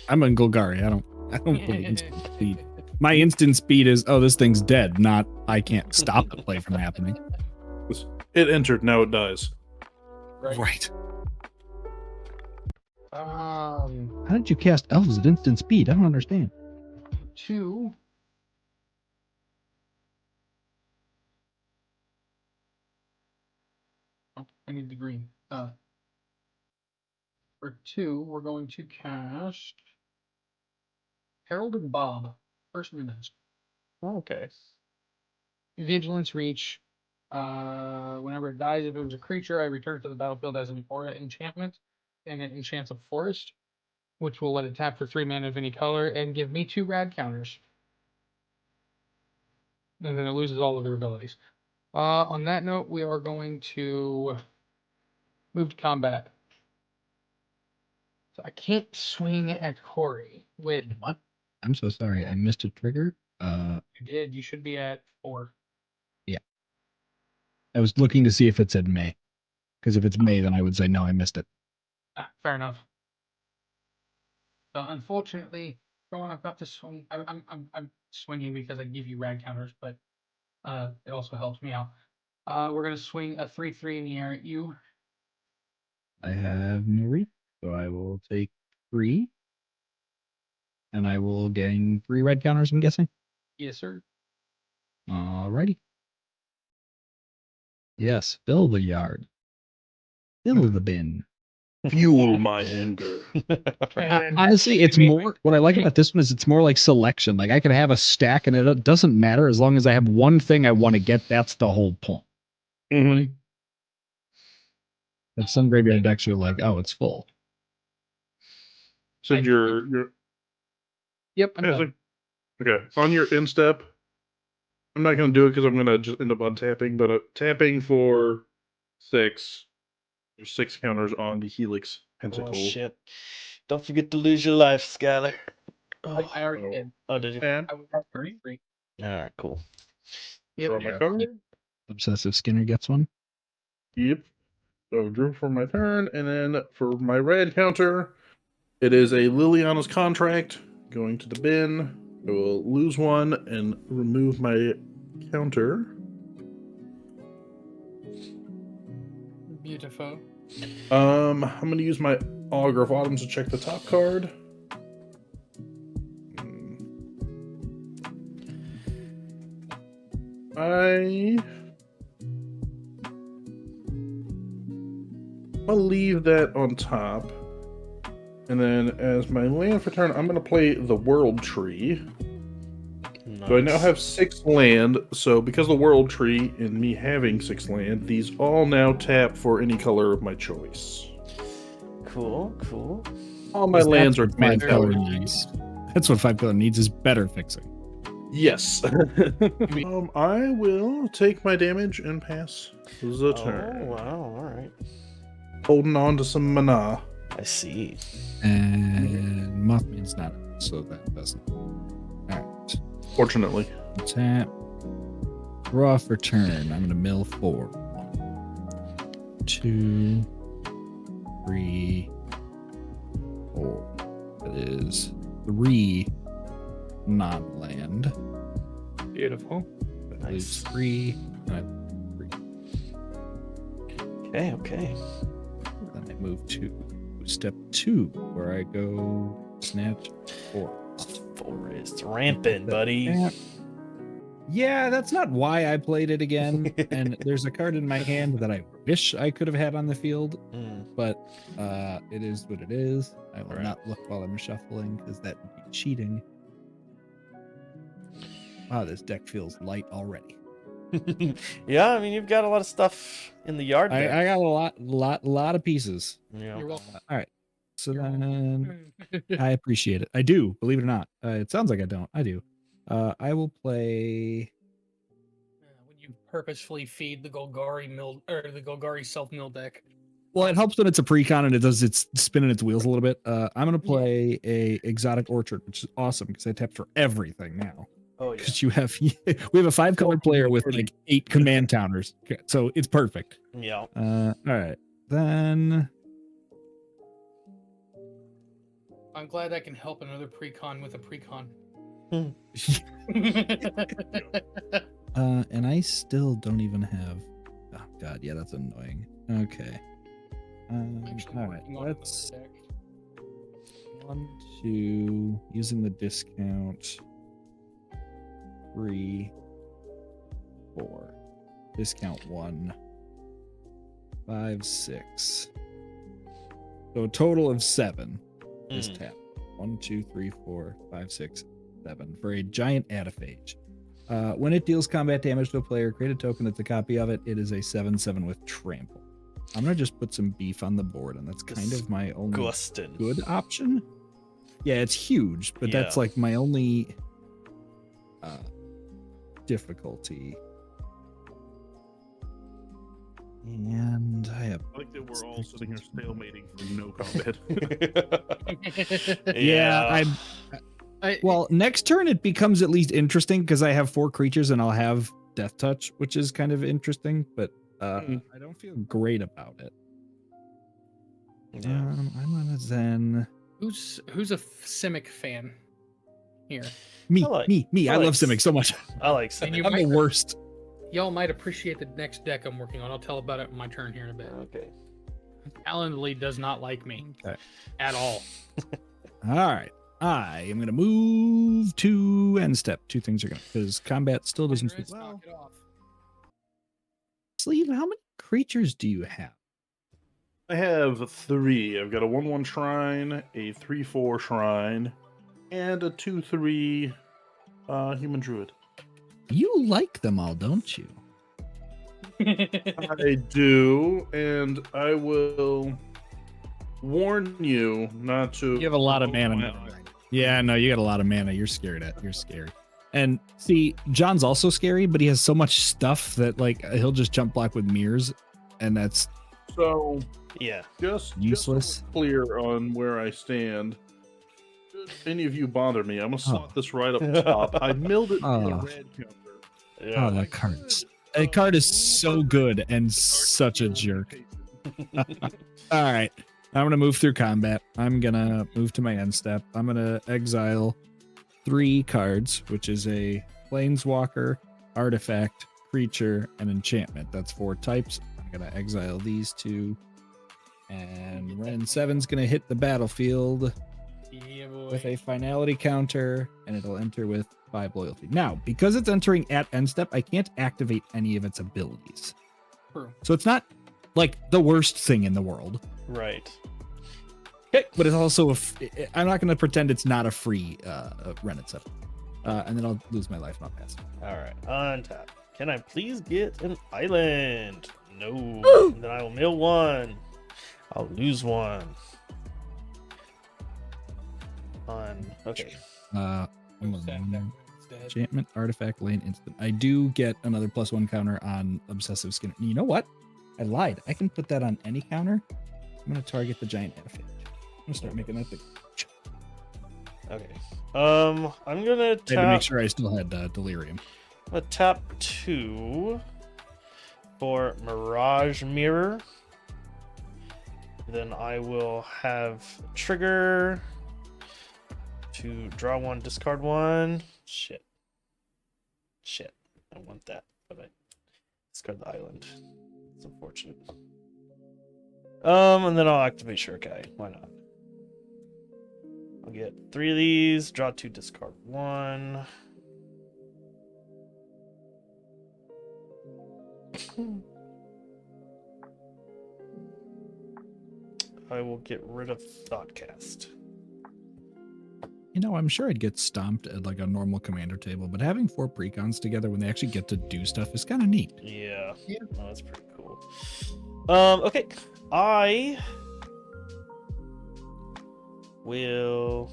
I'm in Golgari. I don't play instant speed. My instant speed is, oh, this thing's dead, not I can't stop the play from happening. It entered, now it dies. Right. How How did you cast elves at instant speed? I don't understand. 2. Oh, I need the green. For 2, we're going to cast Harold and Bob. First Menace. Okay. Vigilance Reach. Whenever it dies, if it was a creature, I return it to the battlefield as an aura enchantment, and it enchants a forest, which will let it tap for 3 mana of any color and give me 2 rad counters. And then it loses all of their abilities. On that note, we are going to move to combat. So I can't swing at Corey with What? I'm so sorry. I missed a trigger. You did. You should be at 4. Yeah. I was looking to see if it said May. Because if it's May, then I would say no, I missed it. Fair enough. So unfortunately, I've got to swing. I'm swinging because I give you rad counters, but it also helps me out. We're gonna swing a 3/3 in the air at you. I have no reach, so I will take 3. And I will gain 3 red counters, I'm guessing. Yes, sir. Alrighty. Yes, fill the yard. Fill the bin. Fuel my anger. Honestly, it's more what I like about this one is it's more like selection. Like I can have a stack and it doesn't matter as long as I have one thing I want to get. That's the whole point. Mm-hmm. And some graveyard decks are like, oh, it's full. So you're Yep. yeah, like, okay. On your instep, I'm not gonna do it because I'm gonna just end up untapping, but tapping for 6. There's 6 counters on the Helix Pentacle. Oh shit! Don't forget to lose your life, Skylar. I already did. Oh, did you? And I was at 33. All right, cool. draw Yep. my card. Obsessive Skinner gets one. Yep. So drew for my turn, and then for my red counter, it is a Liliana's Contract going to the bin. I will lose 1 and remove my counter. Beautiful. I'm gonna use my Augur of Autumn to check the top card. I'll leave that on top. And then as my land for turn, I'm going to play the World Tree. Nice. So I now have 6 land. So because of the World Tree and me having 6 land, these all now tap for any color of my choice. Cool, cool. All my lands are 10 color colors. needs. That's what 5 color needs is better fixing. Yes. I will take my damage and pass the turn. Oh, wow, all right. Holding on to some mana. I see. And Mothman's not, so that doesn't. All right. Fortunately. Tap. Draw for turn. I'm going to mill 4. 1, 2, 3, 4. That is 3 non-land. Beautiful. That leaves Nice. 3. Okay, okay. Then I move to step 2, where I go snatch 4. Forest rampant, buddy. Yeah, that's not why I played it again. And there's a card in my hand that I wish I could have had on the field, but it is what it is. I will not look while I'm shuffling because that would be cheating. Wow, this deck feels light already. Yeah, I mean, you've got a lot of stuff in the yard there. I got a lot of pieces. Yeah. You're welcome. All right. So then I appreciate it. I do, believe it or not. It sounds like I don't. I do. I will play. When you purposefully feed the Golgari mill or the Golgari self-mill deck. Well, it helps when it's a precon and it's spinning its wheels a little bit. I'm gonna play a exotic orchard, which is awesome because I tap for everything now. Oh, yeah. Because we have a 5 color player with like 8 command counters, so it's perfect. Yeah. All right, then. I'm glad I can help another precon with a precon. And I still don't even have. Oh God, yeah, that's annoying. Okay. All right, let's 1, 2 using the discount. 3, 4. Discount 1. 5, 6. So a total of 7 is tapped. 1, 2, 3, 4, 5, 6, 7 for a giant Adaphage. When it deals combat damage to a player, create a token that's a copy of it. It is a 7/7 with trample. I'm gonna just put some beef on the board, and that's kind of my only Gustin. good option. Yeah, it's huge, but that's Yeah. like my only difficulty. And I have I think that we're all sitting here stalemating for no combat. Yeah. Well, next turn it becomes at least interesting because I have 4 creatures and I'll have Death Touch, which is kind of interesting, but I don't feel great about it. Yeah. I'm gonna Zen. Who's a Simic fan here? Me. I like I love Simic so much. I like And Simic. you I'm the might- worst. Y'all might appreciate the next deck I'm working on. I'll tell about it in my turn here in a bit. Okay. Calendly does not like me Okay. at all. All right. I am gonna move to end step. 2 things are gonna because combat still doesn't Andres, speak well. knock it off. Sleeve, how many creatures do you have? I have 3. I've got a 1/1 shrine, a 3/4 shrine, and a 2/3 human druid. You like them all, don't you? I do, and I will warn you not to. You have a lot of mana. Yeah, no, you got a lot of mana. You're scared at. You're scared. And see, John's also scary, but he has so much stuff that like he'll just jump block with mirrors, and that's So Yeah. just Useless. so we're clear on where I stand. Should any of you bother me, I'm gonna slot this right up top. I milled it in a Oh. red counter. Yeah. oh, that card is so good and such a jerk. All right, I'm gonna move through combat. I'm gonna move to my end step. I'm gonna exile 3 cards, which is a planeswalker, artifact, creature, and enchantment. That's 4 types. I'm I'm gonna exile these two, and Ren 7's gonna hit the battlefield Yeah, with boy. a finality counter, and it'll enter with 5 loyalty. Now, because it's entering at end step, I can't activate any of its abilities. True. So it's not like the worst thing in the world, Right. but it's also I'm not going to pretend it's not a free Ren itself. And then I'll lose my life, not pass. All right. Untap. Can I please get an island? No. Then I will mill one. I'll lose one. Okay. Enchantment, artifact, lane, instant. I do get another +1 counter on obsessive skin. You know what? I lied. I can put that on any counter. I'm gonna target the giant edifice. I'm gonna start making that thing. Okay. I'm gonna I had to tap. make sure I still had delirium. I'm gonna tap 2 for Mirage Mirror. Then I will have trigger to draw 1, discard 1. Shit. I want that, but I discard the island. It's unfortunate. And then I'll activate Shurikai. Why not? I'll get 3 of these, draw 2, discard 1. I will get rid of Thoughtcast. You know, I'm sure I'd get stomped at like a normal commander table, but having 4 precons together when they actually get to do stuff is kind of neat. Yeah. Oh, that's pretty cool. Okay. I will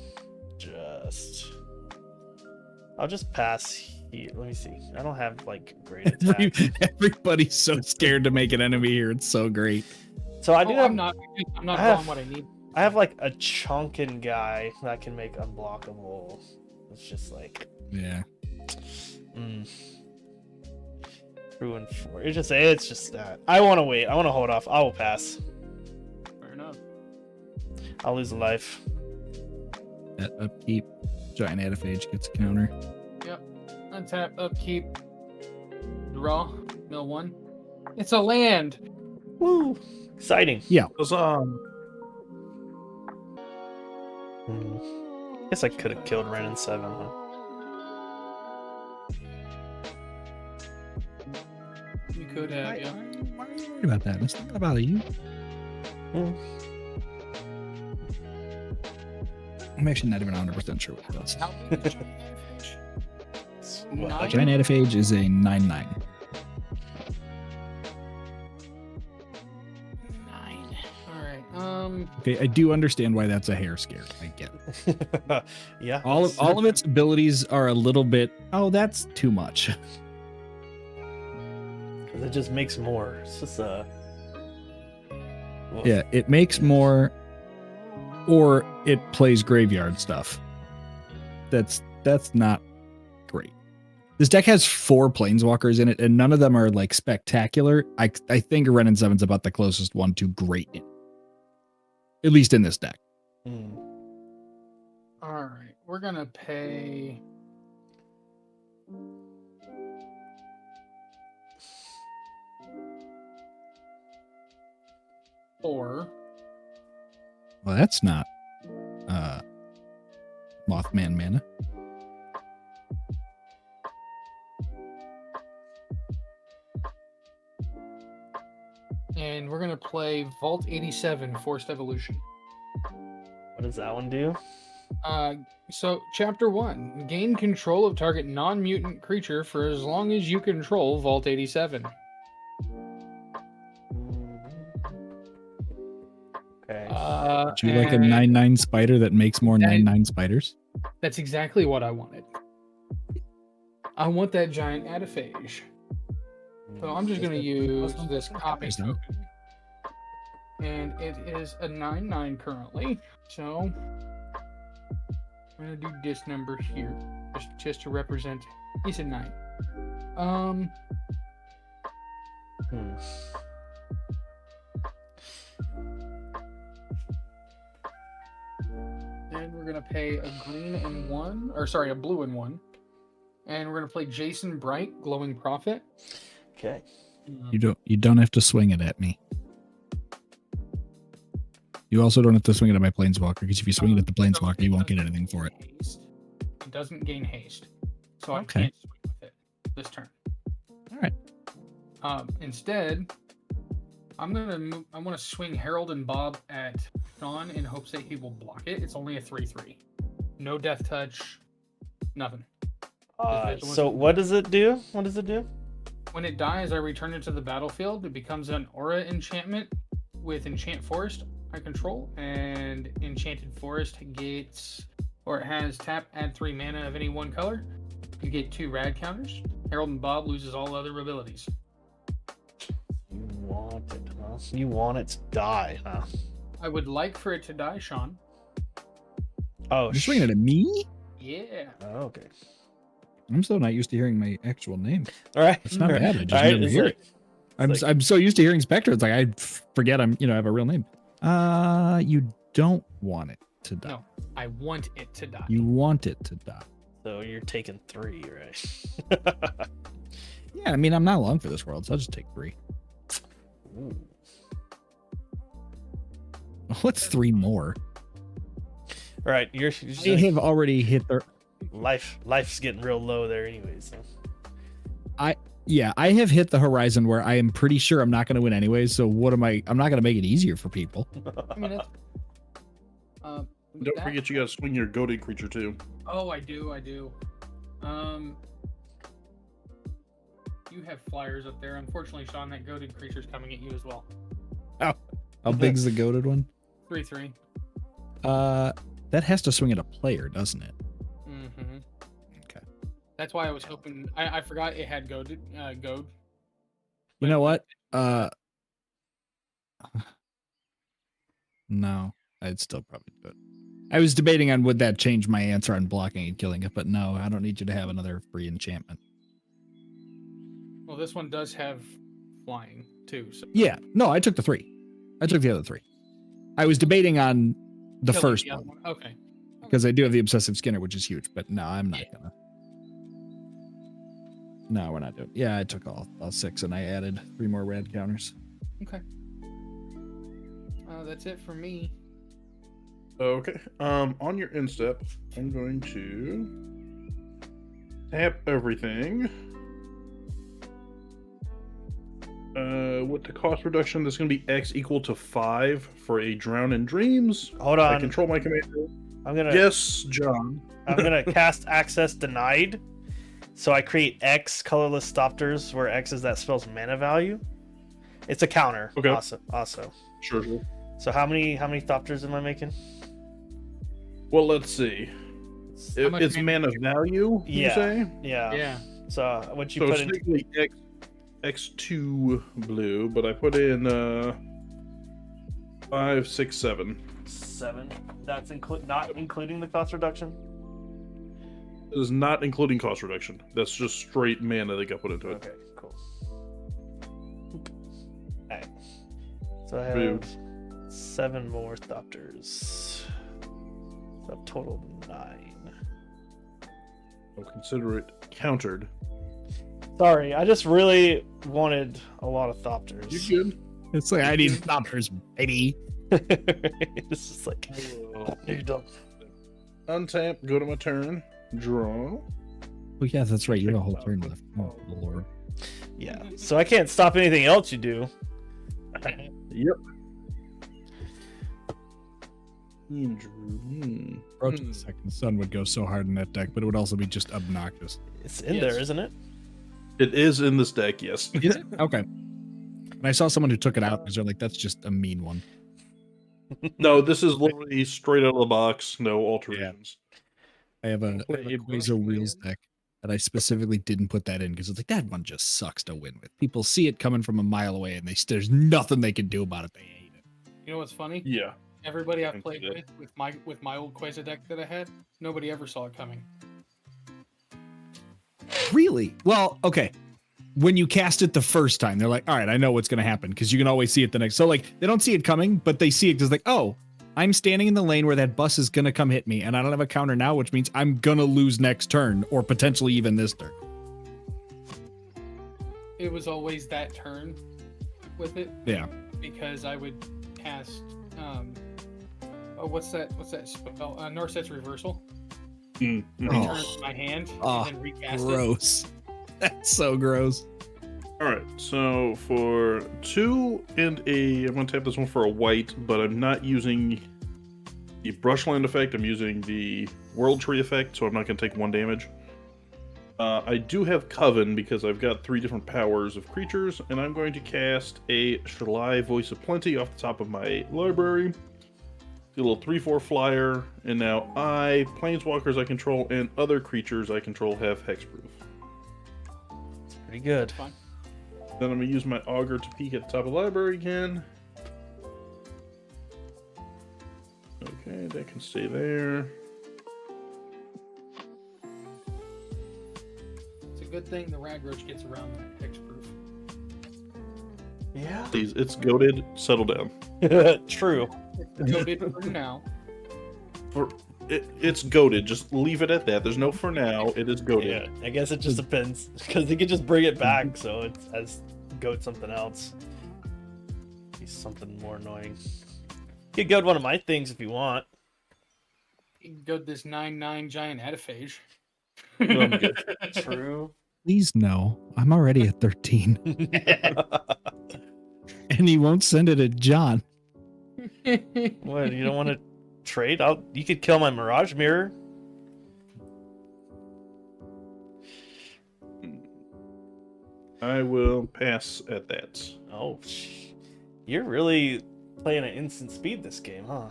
I'll just pass here. Let me see. I don't have like great attack. Everybody's so scared to make an enemy here. It's so great. So I do have, I'm not I have- drawing what I need. I have like a chunkin guy that can make unblockable. It's just like Yeah. Ruin 4. It's just that. I want to wait. I want to hold off. I will pass. Fair enough. I'll lose a life. At upkeep, giant ediphage gets a counter. Untap, upkeep, draw, mill 1. It's a land. Woo! Exciting. Does, Guess I could have killed Ren in 7. Huh? You could have, yeah. Why are you worried about that? It's not about you. Hmm. I'm actually not even 100% sure what it does. How big is giant edifice? What, like Giant ediphage is a 9/9. 9. All right. Okay, I do understand why that's a hair scare. I get it. Yeah. All of its abilities are a little bit. Oh, that's too much. Because it just makes more. It's just Yeah, it makes more, or it plays graveyard stuff. That's not great. This deck has 4 planeswalkers in it, and none of them are like spectacular. I think Ren and 7's about the closest one to great, at least in this deck. All right. We're going to pay. Or Well, that's not Mothman mana. and we're going to play Vault 87 Forced Evolution. What does that one do? So, Chapter 1. Gain control of target non-mutant creature for as long as you control Vault 87. Okay. Would you like a 9/9 spider that makes more 9/9 spiders? That's exactly what I wanted. I want that giant ediphage. So I'm just going to use this copy token. And it is a 9/9 currently. So I'm going to do this number here just to represent. It's a 9. And we're going to pay a green and 1, or sorry, a blue and 1. And we're going to play Jason Bright, Glowing Prophet. Okay. You don't have to swing it at me. You also don't have to swing it at my planeswalker, because if you swing it at the planeswalker, you won't get anything for it. It doesn't gain haste, so I Okay. can't swing with it this turn. All right. Instead, I want to swing Harold and Bob at Sean in hopes that he will block it. It's only a 3/3. No death touch, nothing. So what does it do? What does it do? When it dies, I return it to the battlefield. It becomes an aura enchantment with Enchant Forest I control, and Enchanted Forest gets, or it has tap, add 3 mana of any one color. You get 2 rad counters. Harold and Bob loses all other abilities. You want it, huh? You want it to die, huh? I would like for it to die, Sean. Oh, You're swinging it at me? Yeah. Oh, okay. I'm still not used to hearing my actual name. All right. It's not all right. bad. I just All right, never it's hear like- it. I'm so used to hearing Spectre. It's like I forget I have a real name. You don't want it to die. No, I want it to die. You want it to die. So you're taking 3, right? Yeah, I mean, I'm not long for this world, so I'll just take 3. Ooh. What's 3 more? All right, you're I have already hit the. life's getting real low there, anyways. So. Yeah, I have hit the horizon where I am pretty sure I'm not going to win anyways. So what am I? I'm not going to make it easier for people. I mean, Don't forget you gotta swing your goaded creature too. Oh, I do. You have flyers up there. Unfortunately, Sean, that goaded creature's coming at you as well. How big's the goaded one? 3/3. That has to swing at a player, doesn't it? Mm-hmm. Okay. That's why I was hoping. I forgot it had goad. You know what? No, I'd still probably do it. I was debating on would that change my answer on blocking and killing it, but no, I don't need you to have another free enchantment. Well, this one does have flying too. So Yeah, no, I took the 3. I took the other 3. I was debating on the killing first the other one Okay. because I do have the Obsessive Skinner, which is huge, but no, I'm not gonna. No, we're not doing. Yeah, I took all 6 and I added 3 more rad counters. Okay. That's it for me. Okay. On your end step, I'm going to tap everything. With the cost reduction, that's going to be X equal to 5 for a Drown in Dreams. Hold I on. control my commander. I'm gonna. Yes, John. I'm gonna cast access denied. So I create X colorless Thopters, where X is that spell's mana value. It's a counter. Okay. Also. Sure. So how many Thopters am I making? Well, let's see. How much It's mana value, you Yeah. say? Yeah. Yeah. So what you So put it's in? technically X2 blue, but I put in 5, 6, 7. 7. That's not including the cost reduction. This is not including cost reduction. That's just straight mana that got put into it. Okay, cool. Alright. So I Boom. have 7 more Thopters. So a total of 9. So consider it countered. Sorry, I just really wanted a lot of Thopters. You good? It's like I need Thopters, baby. It's just like you're done. Untap, go to my turn, draw. Oh yeah, that's right. You have a whole turn left. Oh lord. Yeah. So I can't stop anything else you do. Yep. Hmm. Approach the Second Sun would go so hard in that deck, but it would also be just obnoxious. It's in Yes. there, isn't it? It is in this deck, yes. Is it? Okay. And I saw someone who took it out because they're like, that's just a mean one. No, this is literally straight out of the box, no alterations. I have a Play Quasar Wheels deck that I specifically didn't put that in because it's like that one just sucks to win with. People see it coming from a mile away and there's nothing they can do about it. They hate it. You know what's funny? Yeah. Everybody I've can played see that. with my old Quasar deck that I had, nobody ever saw it coming. Really? Well, okay. When you cast it the first time, they're like, all right, I know what's going to happen because you can always see it the next. So like they don't see it coming, but they see it because like, oh, I'm standing in the lane where that bus is going to come hit me and I don't have a counter now, which means I'm going to lose next turn or potentially even this turn. it was always that turn with it. Yeah. Because I would cast what's that spell? Narset's Reversal. Mm-hmm. Oh. Return to my hand Oh, and then recast gross. That's so gross. All right, so for 2 and I'm going to tap this one for a white, but I'm not using the Brushland effect. I'm using the World Tree effect, so I'm not going to take 1 damage. I do have Coven because I've got 3 different powers of creatures, and I'm going to cast a Shalai Voice of Plenty off the top of my library. Do a little 3/4 flyer, and now planeswalkers I control, and other creatures I control have hexproof. Pretty good. Fine. Then I'm going to use my Augur to peek at the top of the library again. Okay, that can stay there. It's a good thing the rag roach gets around that hexproof. Yeah. Please, it's goated. Settle down. True. It's goated for now. It's goated. Just leave it at that. There's no for now. It is goated. Yeah, I guess it just depends because they could just bring it back, so it's as goat something else. Be something more annoying. You could goat one of my things if you want. You can goad this 9/9 giant Ataphage. No, I'm good. True. Please no. I'm already at 13. And he won't send it at John. What? You don't want to trade? You could kill my Mirage Mirror. I will pass at that. Oh, you're really playing at instant speed this game, huh?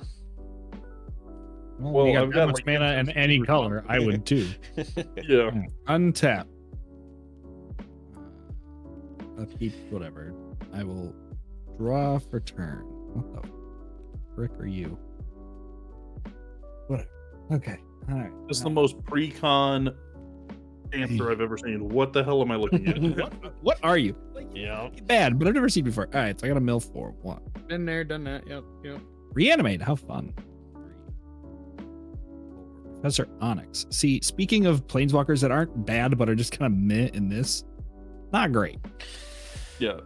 Well, you I've that got much like mana in any color. I would too. Yeah. Untap. Upkeep, whatever. I will draw for turn. What the frick are you? Whatever. Okay. All right. This is the most precon answer I've ever seen. What the hell am I looking at? What are you? Yeah. Bad, but I've never seen before. All right, so I got a mill for 1. Been there, done that. Yep. Reanimate. How fun. Professor Onyx. See, speaking of planeswalkers that aren't bad but are just kind of meh in this, not great. Yeah,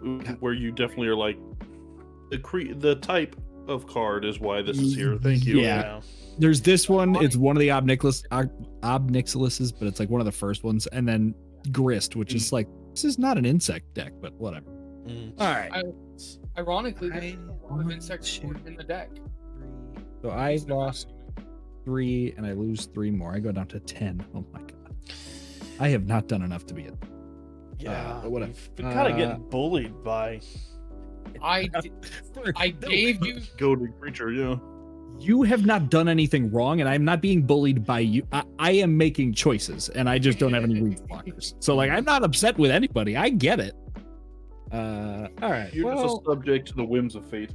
where you definitely are like the type of card is why this is here. Thank you. Yeah. There's this one. It's one of the Obnixiluses, but it's like one of the first ones, and then Grist, which is like this is not an insect deck, but whatever. All right. Ironically, there's a lot of insects in the deck. So I lost 3, and I lose 3 more. I go down to 10. Oh my god. I have not done enough to be it. Yeah. But whatever. You've been kind of getting bullied by. I gave you. Goated creature, yeah. You have not done anything wrong, and I'm not being bullied by you. I am making choices, and I just don't have any read blockers. So, like, I'm not upset with anybody. I get it. All right. You're just a subject to the whims of fate.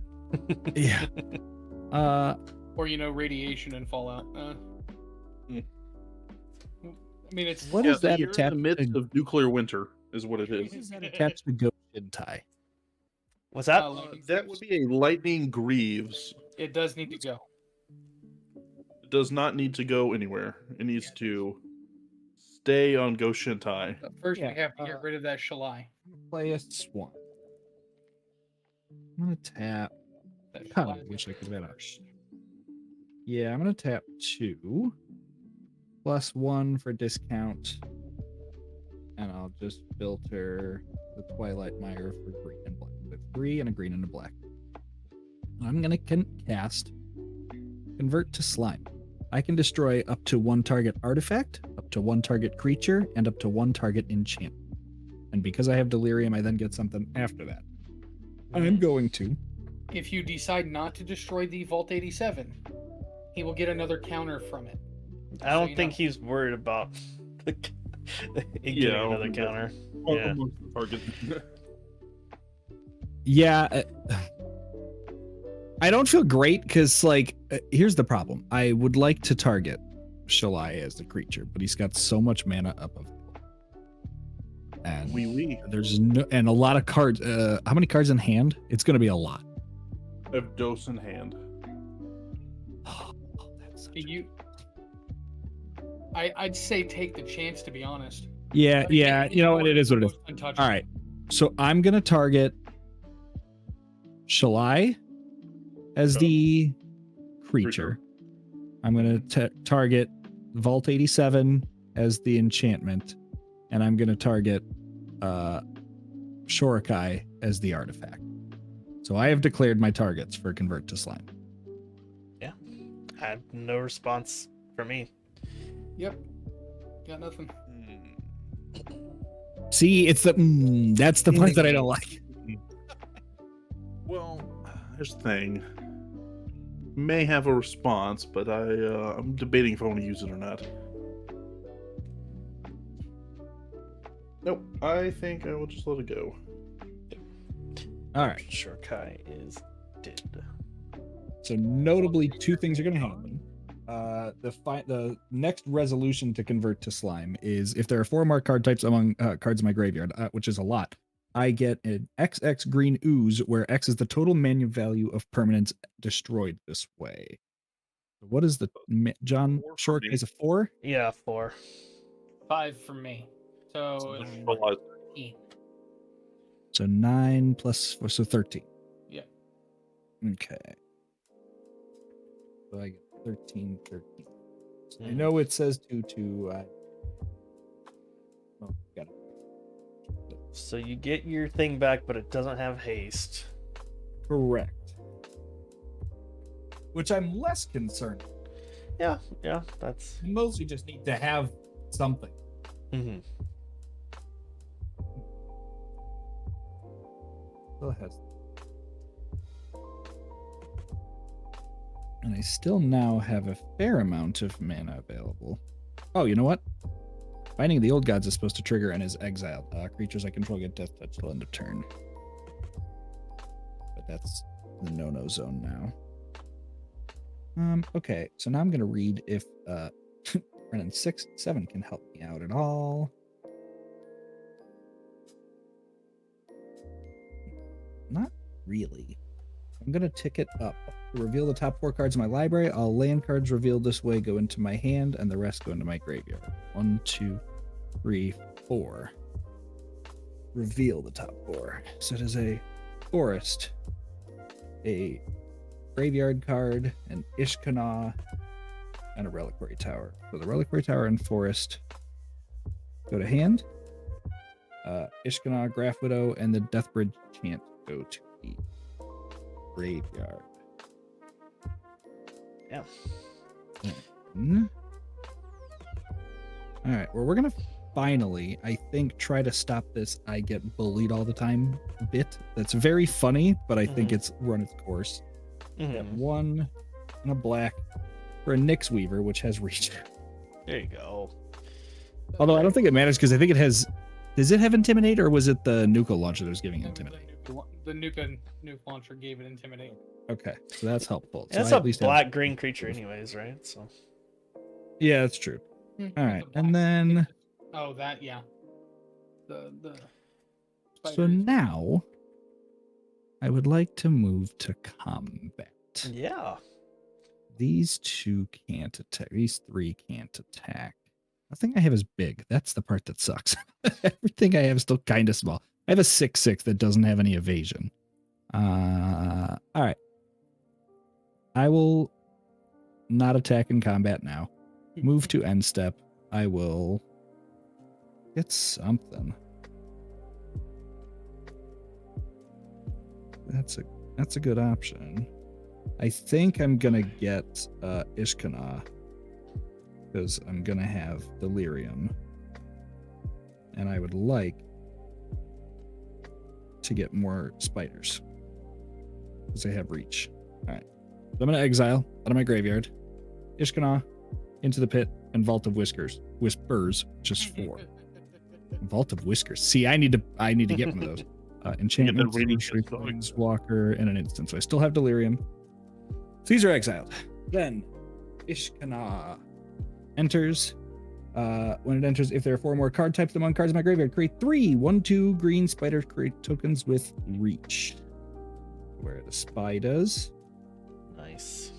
Yeah. Or radiation and Fallout. I mean, it's What is that you're attached in the midst to? of nuclear winter, is what it is. What is that attached to Go Shintai? What's that? That would be a lightning Greaves. It does need to go. It does not need to go anywhere. It needs to stay on Go Shintai. But first, Yeah, we have to get rid of that Shalai. Play a Swan. I'm gonna tap. That Kind of Shalai. wish I could have had a. Yeah, I'm gonna tap 2 plus 1 for discount, and I'll just filter the Twilight Mire for green and black. With 3 and a green and a black. I'm gonna cast Convert to Slime. I can destroy up to 1 target artifact, up to 1 target creature, and up to 1 target enchantment. And because I have Delirium, I then get something after that. I'm going to. If you decide not to destroy the Vault 87, he will get another counter from it. I don't think he's worried about getting another counter. Yeah. Target. Yeah. I don't feel great because, like, here's the problem. I would like to target Shalai as the creature, but he's got so much mana up of it. And there's and a lot of cards. How many cards in hand? It's going to be a lot. I have Dose in hand. Oh, that's such I'd say take the chance, to be honest. yeah. You know what? It is what it is. Untouchable. All right. So I'm gonna target Shalai as Sure. the creature. I'm gonna target Vault 87 as the enchantment, and I'm gonna target Shorikai as the artifact. So I have declared my targets for Convert to Slime. Yeah. Had no response for me. Yep. Got nothing. See, it's the that's the part that I don't like. Well, here's the thing. May have a response, but I'm debating if I want to use it or not. Nope. I think I will just let it go. All right. Sure, Kai is dead. So notably, two things are going to happen. The next resolution to convert to slime is if there are 4 marked card types among cards in my graveyard, which is a lot. I get an XX green ooze, where X is the total mana value of permanents destroyed this way. What is the John 4 for Short me. is a 4? Yeah, 4. 5 for me. So it's Realize- 13. So 9 plus 4, so 13. Yeah. Okay. So I get 13. I know it says 2. Oh, got it. So you get your thing back, but it doesn't have haste. Correct. Which I'm less concerned. Yeah, that's. You mostly just need to have something. Mm-hmm. Still has. And I still now have a fair amount of mana available. Oh, you know what? Finding the Old Gods is supposed to trigger and is exiled. Creatures I control get death touch till end of turn. But that's the no-no zone now. Okay, so now I'm gonna read if Brennan 6-7 can help me out at all. Not really. I'm gonna tick it up. To reveal the top 4 cards in my library, all land cards revealed this way go into my hand, and the rest go into my graveyard. 1, 2, 3, 4. Reveal the top 4. So it is a forest, a graveyard card, an Ishkana, and a reliquary tower. So the reliquary tower and forest go to hand. Ishkana, Graph Widow, and the Deathbridge chant go to the graveyard. Yeah. All right. Well, we're gonna finally, I think, try to stop this "I get bullied all the time" bit. That's very funny, but I think it's run its course. Get 1 and a black for a Nyx Weaver, which has reach. There you go. Although I don't think it matters because I think it has. Does it have Intimidate, or was it the Nuka launcher that was giving Intimidate? The nuke launcher gave it Intimidate. Okay, so that's helpful. So It's I a at least have- black-green creature anyways, right? So. Yeah, that's true. All right, and then Oh, that, yeah. The so spider. now I would like to move to combat. Yeah. These 2 can't attack. These 3 can't attack. Nothing I have is big. That's the part that sucks. Everything I have is still kind of small. I have a 6/6 that doesn't have any evasion. All right. I will not attack in combat now. Move to end step. I will get something. That's a good option. I think I'm gonna get Ishkana, because I'm gonna have Delirium, and I would like to get more spiders because I have reach. All right, so I'm gonna exile out of my graveyard Ishkana into the pit and Vault of Whispers, which is 4. Vault of Whiskers. See, I need to get one of those. Enchantment, reading Walker, and an instant. So I still have Delirium. So these are exiled. Then Ishkana enters. When it enters, if there are 4 more card types among cards in my graveyard, create 3 1/2 green spider create tokens with reach. Where are the spiders? Nice.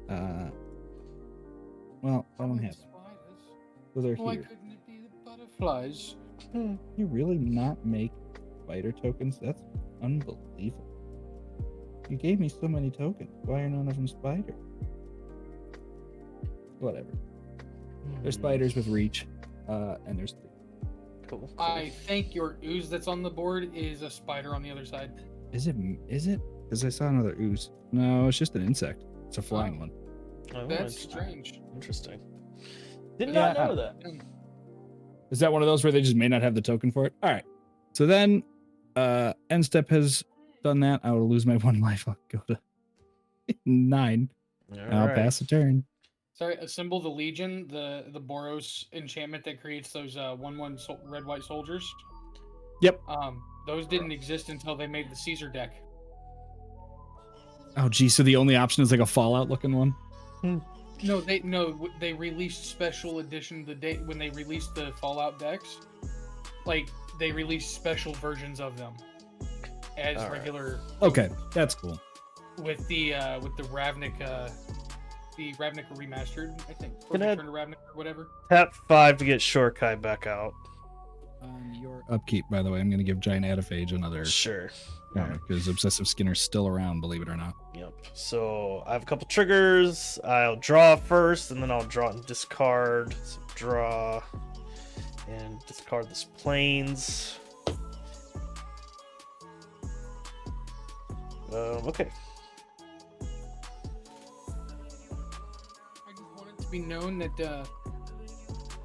Well, I don't have them. So they're Why here. couldn't it be the butterflies? You really not make spider tokens? That's unbelievable. You gave me so many tokens. Why are none of them spider? Whatever. There's spiders with reach, and there's 3. Cool. I think your ooze that's on the board is a spider on the other side. Is it? Because I saw another ooze. No, it's just an insect. It's a flying one. Oh, That's strange. Interesting. Did Yeah. not know that. Is that one of those where they just may not have the token for it? All right. So then, end step has done that. I will lose my 1 life. I'll go to 9. I'll pass the turn. Sorry, assemble the Legion, the Boros enchantment that creates those 1/1 red-white soldiers. Yep. Those didn't exist until they made the Caesar deck. Oh, geez. So the only option is like a Fallout looking one? No, they released special edition the day when they released the Fallout decks. Like they released special versions of them as regular. Okay, that's cool. With the Ravnik remastered, I think. Or Can I- Return to Ravnik or whatever. Tap 5 to get Shorekai back out. Your upkeep, by the way, I'm going to give Giant Adaphage another Sure. because Obsessive Skinner's still around, believe it or not. Yep. So I have a couple triggers. I'll draw first, and then I'll draw and discard. So draw and discard this planes. Okay. I just want it to be known that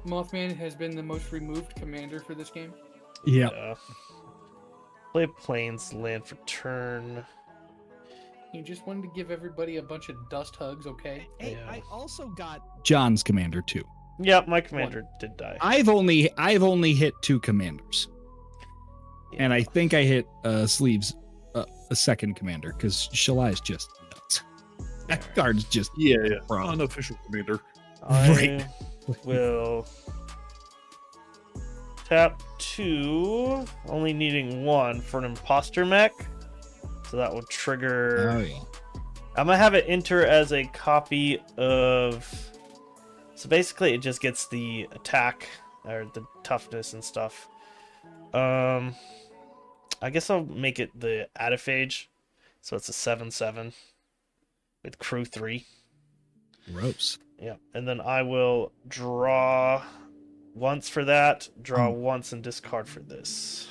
Mothman has been the most removed commander for this game. Yeah. Play planes, land for turn. You just wanted to give everybody a bunch of dust hugs, okay? Hey, Yeah. I also got John's commander too. Yep, my commander did die. I've only hit 2 commanders, Yeah. and I think I hit Sleeves a second commander because Shalai is just nuts. That card's just Yeah. Bro. Unofficial commander. I Right. will tap 2, only needing 1 for an imposter mech. So that will trigger. Oh yeah. I'm gonna have it enter as a copy of. So basically, it just gets the attack or the toughness and stuff. I guess I'll make it the Adaphage, so it's a 7/7 with crew 3. Gross. Yeah, and then I will draw once for that, draw once, and discard for this.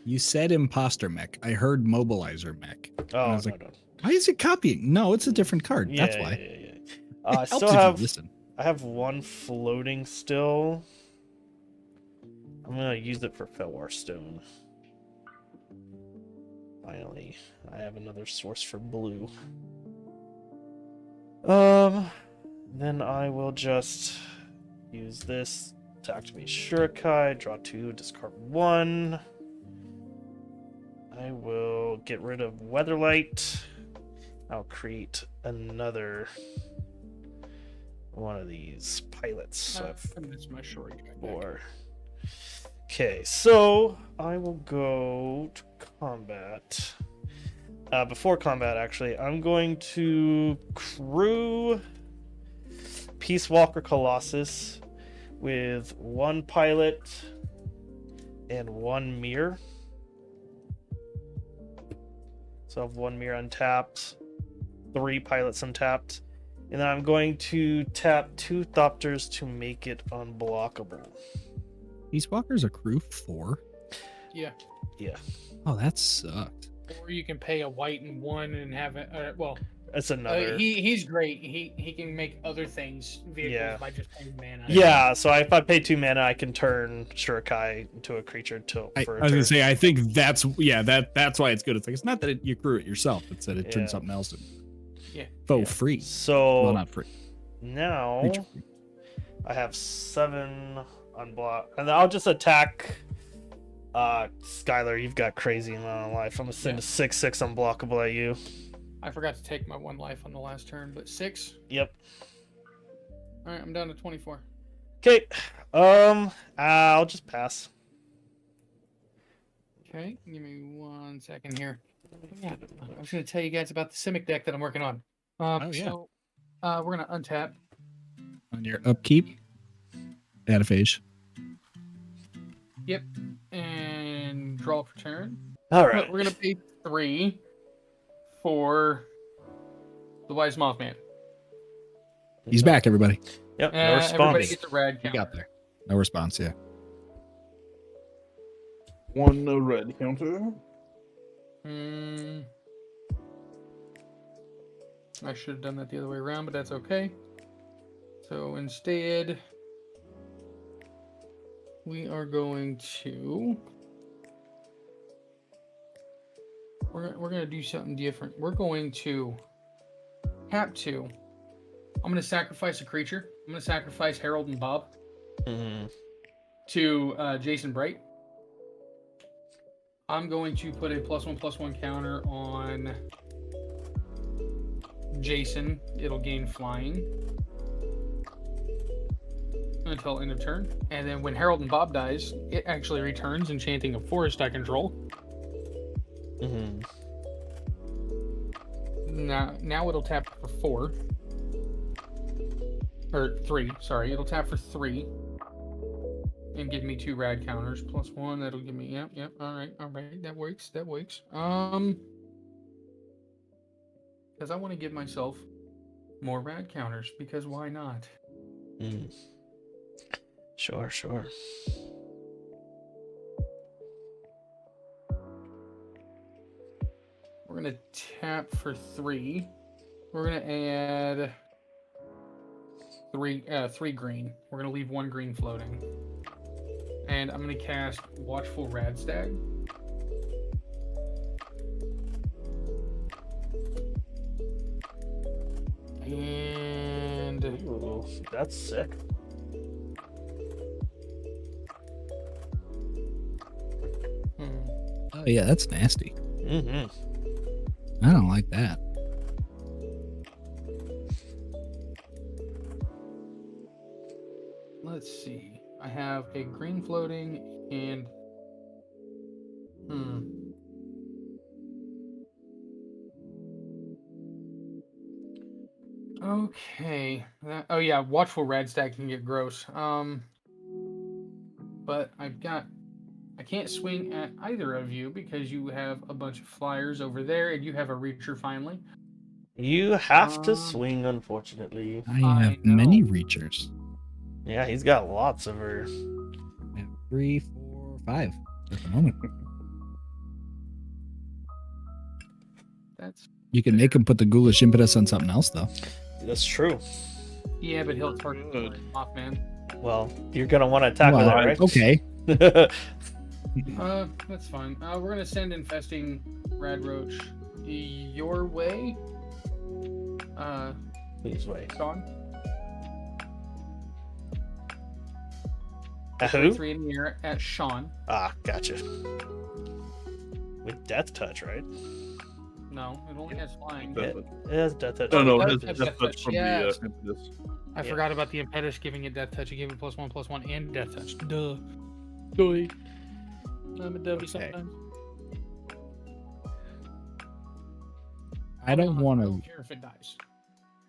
You said imposter mech. I heard mobilizer mech. Oh, I was no, like, no. why is it copying? No, it's a different card. Yeah, That's why. Yeah. It I helps still if you have. listen. I have 1 floating still. I'm gonna use it for Felwar Stone. Finally, I have another source for blue. Then I will just use this to activate Shurikai, draw 2, discard 1. I will get rid of Weatherlight. I'll create another one of these pilots. So I have That's my short guy. 4. Okay, so I will go to combat. Before combat, actually, I'm going to crew Peace Walker Colossus with 1 pilot and 1 mirror. So I have 1 mirror untapped, 3 pilots untapped, and then I'm going to tap 2 Thopters to make it unblockable. Peace Walker's a crew 4. Yeah. Yeah, Oh, that sucked. Or you can pay a white and 1 and have it. that's another. He's great. He can make other things vehicles Yeah. by just paying mana. Yeah, so if I pay 2 mana, I can turn Shurikai into a creature for I a was gonna turn. say, I think that's why it's good. It's like it's not that you crew it yourself; it's that it Yeah. turns something else in. Yeah. Faux Yeah. free. So Well, not free. now Creature free. I have 7 unblock, and I'll just attack. Skylar, you've got crazy amount of life. I'm gonna send a 6/6 unblockable at you. I forgot to take my 1 life on the last turn, but 6. Yep. All right, I'm down to 24. Okay. I'll just pass. Okay, give me 1 second here. Yeah, I was going to tell you guys about the Simic deck that I'm working on. Oh, yeah. So, we're going to untap. On your upkeep, Adaphage. Yep. And draw for turn. All But right. we're gonna pay 3 for the Wise Mothman. He's back, everybody. Yep. No Everybody response. gets a rad You counter. got there. No response, yeah. 1 no red counter. I should have done that the other way around, but that's okay. So instead, we are going to... We're going to do something different. We're going to tap 2. I'm going to sacrifice a creature. I'm going to sacrifice Harold and Bob to Jason Bright. I'm going to put a +1/+1 counter on Jason. It'll gain flying until end of turn. And then when Harold and Bob dies, it actually returns, enchanting a forest I control. Now it'll tap for 4. Or 3, sorry. It'll tap for 3. And give me 2 rad counters. +1, that'll give me... Yep. Alright. That works. Because I want to give myself more rad counters. Because why not? Sure. We're going to tap for 3. We're going to add 3 green. We're going to leave 1 green floating. And I'm going to cast Watchful Radstag. And... Ooh, that's sick. Oh, yeah, that's nasty. Mm-hmm. I don't like that. Let's see. I have a green floating and... Okay. Oh yeah, Watchful Radstag can get gross. But I can't swing at either of you because you have a bunch of flyers over there and you have a reacher finally. You have to swing, unfortunately. I have many reachers. Yeah, he's got lots of her. I have 3, 4, 5 at the moment. You can make him put the ghoulish impetus on something else, though. That's true. Yeah, but he'll target Mothman. Well, you're gonna want to attack with it, right? Okay. That's fine. We're gonna send Infesting Radroach your way. Please wait. Sean. At who? 3 in the air at Sean. Ah, gotcha. With Death Touch, right? No, it only has flying. It has Death Touch. No, It it does has have Death Touch from yes. the impetus. I forgot about the impetus giving it Death Touch. It gave it +1/+1 and Death Touch. Duh. I'm a dummy sometimes. I don't want I to. don't care if it dies.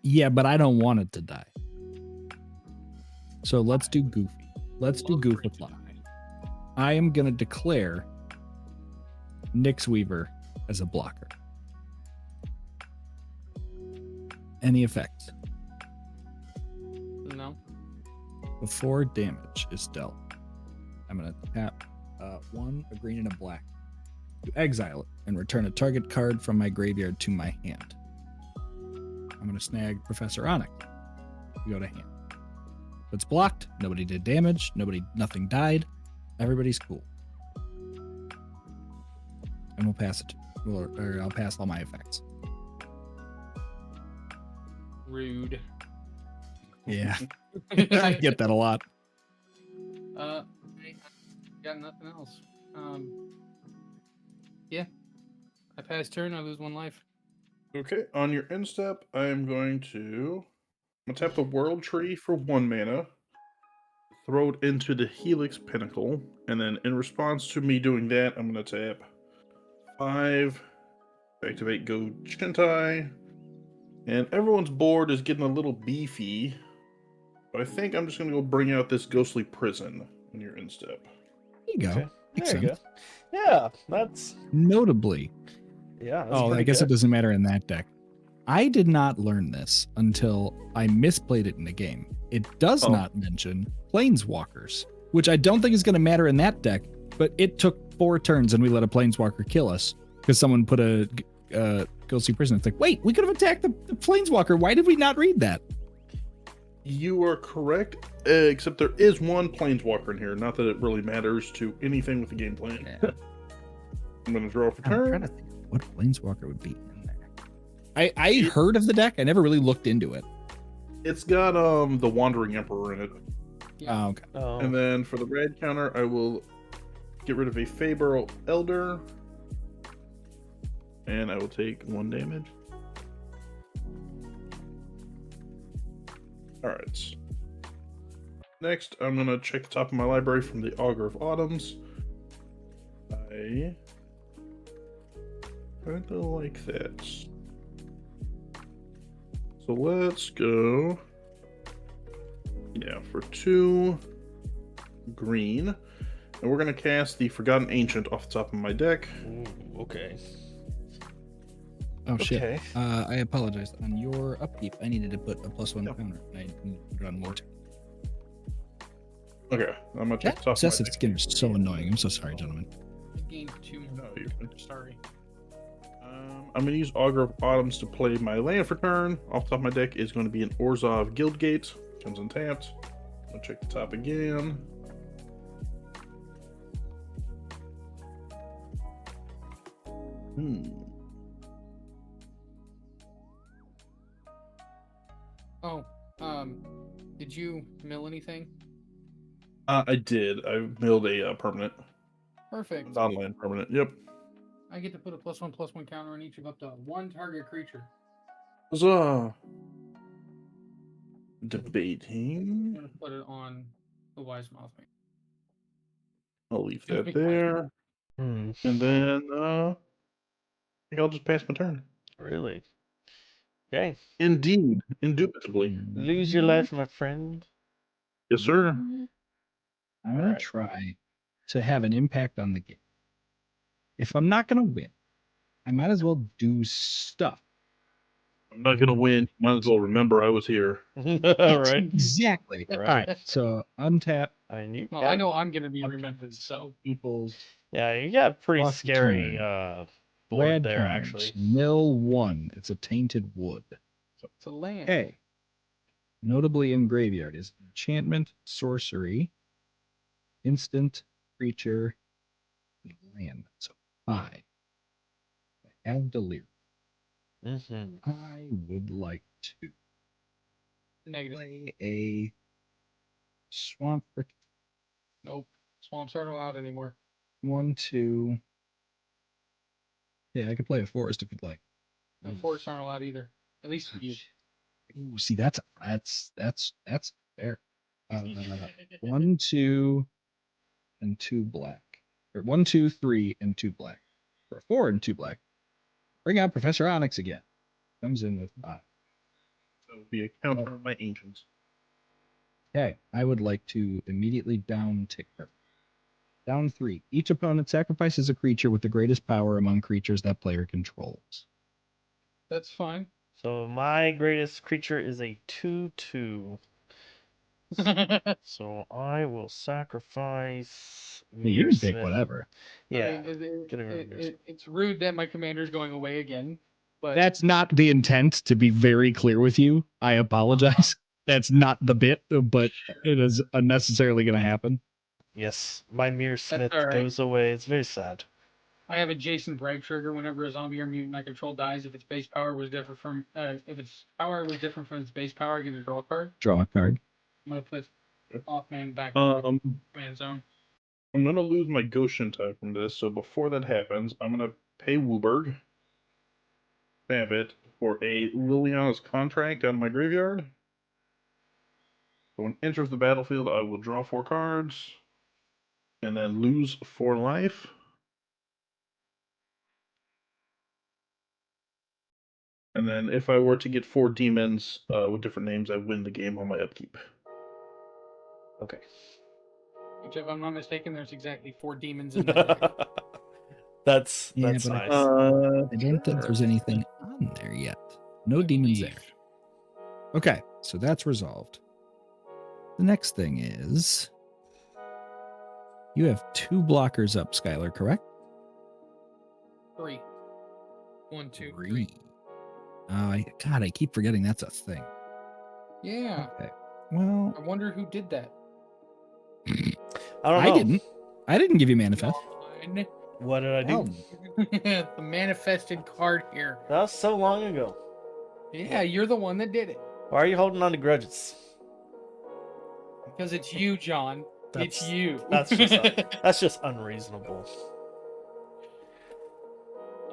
Yeah, but I don't want it to die. So let's do Goofy. Let's do Goof with Luck. I am going to declare Nyx Weaver as a blocker. Any effects? No. Before damage is dealt, I'm going to tap 1, a green, and a black to exile it and return a target card from my graveyard to my hand. I'm going to snag Professor Onyx. Go to hand. If it's blocked, nobody did damage, nothing died, everybody's cool. And we'll pass it. Or I'll pass all my effects. Rude. Yeah. I get that a lot. I got nothing else. Yeah. I pass turn, I lose 1 life. Okay, on your end step, I am going to tap the World Tree for 1 mana, throw it into the Helix Pinnacle, and then in response to me doing that, I'm going to tap 5, activate Go Shintai, and everyone's board is getting a little beefy, but I think I'm just going to go bring out this Ghostly Prison on your end step. There you go. Okay. Makes There you sense. go. Yeah, that's Notably, that's I pretty guess good. it doesn't matter in that deck. I did not learn this until I misplayed it in the game. It does Oh. not mention Planeswalkers, which I don't think is going to matter in that deck, but it took 4 turns and we let a Planeswalker kill us because someone put a Ghostly Prison. It's like, wait, we could have attacked the Planeswalker. Why did we not read that? You are correct, except there is one planeswalker in here. Not that it really matters to anything with the game plan. Yeah. I'm going to draw for I'm trying turn. to think what Planeswalker would be in there. I heard of the deck. I never really looked into it. It's got the Wandering Emperor in it. Oh, okay. Oh. And then for the red counter, I will get rid of a Feybarrow Elder. And I will take 1 damage. Alright. Next, I'm going to check the top of my library from the Augur of Autumns. I kind of like that. So let's go. Yeah, for 2 green. And we're going to cast the Forgotten Ancient off the top of my deck. Ooh, okay. Oh, shit. Okay. I apologize. On your upkeep, I needed to put a +1 Yep. counter. I needed to put it on more. Okay, I'm going to check That the top of my obsessive deck. skin is so annoying. I'm so sorry, gentlemen. I gained 2 more. No, you're fine. Sorry. I'm going to use Augur of Autumns to play my land for turn. Off the top of my deck is going to be an Orzhov Guildgate. Comes untapped. I'm going to check the top again. Oh, did you mill anything? I did. I milled a permanent. Perfect. Non-land permanent. Yep. I get to put a +1/+1 counter on each of up to 1 target creature. Huzzah! I'm Debating. gonna put it on the Wise Mothman. I'll leave Gonna that pick there. Hmm. And then I think I'll just pass my turn. Really? Okay. Indeed. Indubitably. Lose your life, my friend. Yes, sir. I'm going Alright. to try to have an impact on the game. If I'm not going to win, I might as well do stuff. I'm not gonna win. Might as well remember I was here. Right. Exactly. Right. All right. So untap I mean, Well, I know I'm gonna be remembered, so people's Yeah, you got a pretty Off the scary turn. board red there, cards. actually. Mill 1. It's a tainted wood. it's a land. A. Notably in graveyard is enchantment, sorcery, instant, creature, and land. So 5. I have delirium. Mm-hmm. I would like to Negative. play a swamp for Nope. Swamps aren't allowed anymore. 1, 2. Yeah, I could play a forest if you'd like. And forests aren't allowed either. At least you. Ooh, see, that's fair. 1, 2, and 2 black, or 1, 2, 3, and 2 black, or 4 and 2 black. Bring out Professor Onyx again. Comes in with 5. That would be a counter on my ancients. Okay, I would like to immediately down tick her. Down 3. Each opponent sacrifices a creature with the greatest power among creatures that player controls. That's fine. So my greatest creature is a 2/2. So I will sacrifice. You can pick Smith. whatever. Yeah. I mean, Get rid of Mearsmith. it's rude that my commander's going away again, but That's not the intent, to be very clear with you. I apologize. That's not the bit, but it is unnecessarily going to happen. Yes, my Mearsmith all right. goes away. It's very sad. I have a Jason Bragg trigger whenever a zombie or mutant I control dies. If its base power was different from its base power, I get to draw a card. Draw a card. I'm gonna put Off-man back man zone. I'm gonna lose my Goshintai from this, so before that happens, I'm gonna pay Wooburg, stamp it for a Liliana's Contract out of my graveyard. So when it enters the battlefield, I will draw 4 cards, and then lose 4 life. And then if I were to get 4 demons with different names, I win the game on my upkeep. Okay. Which, if I'm not mistaken, there's exactly 4 demons in the deck. That's Yeah, nice. but Uh, I don't think there's anything on there yet. No demons there. Okay, so that's resolved. The next thing is you have 2 blockers up, Skylar, correct? 3. 1, 2, 3. 3. God, I keep forgetting that's a thing. Yeah. Okay. Well, I wonder who did that. I don't know. I didn't give you manifest. John. What did I do? Hell, The manifested card here. That was so long ago. Yeah, you're the one that did it. Why are you holding on to grudges? Because it's you, John. It's That's- you. That's just unreasonable.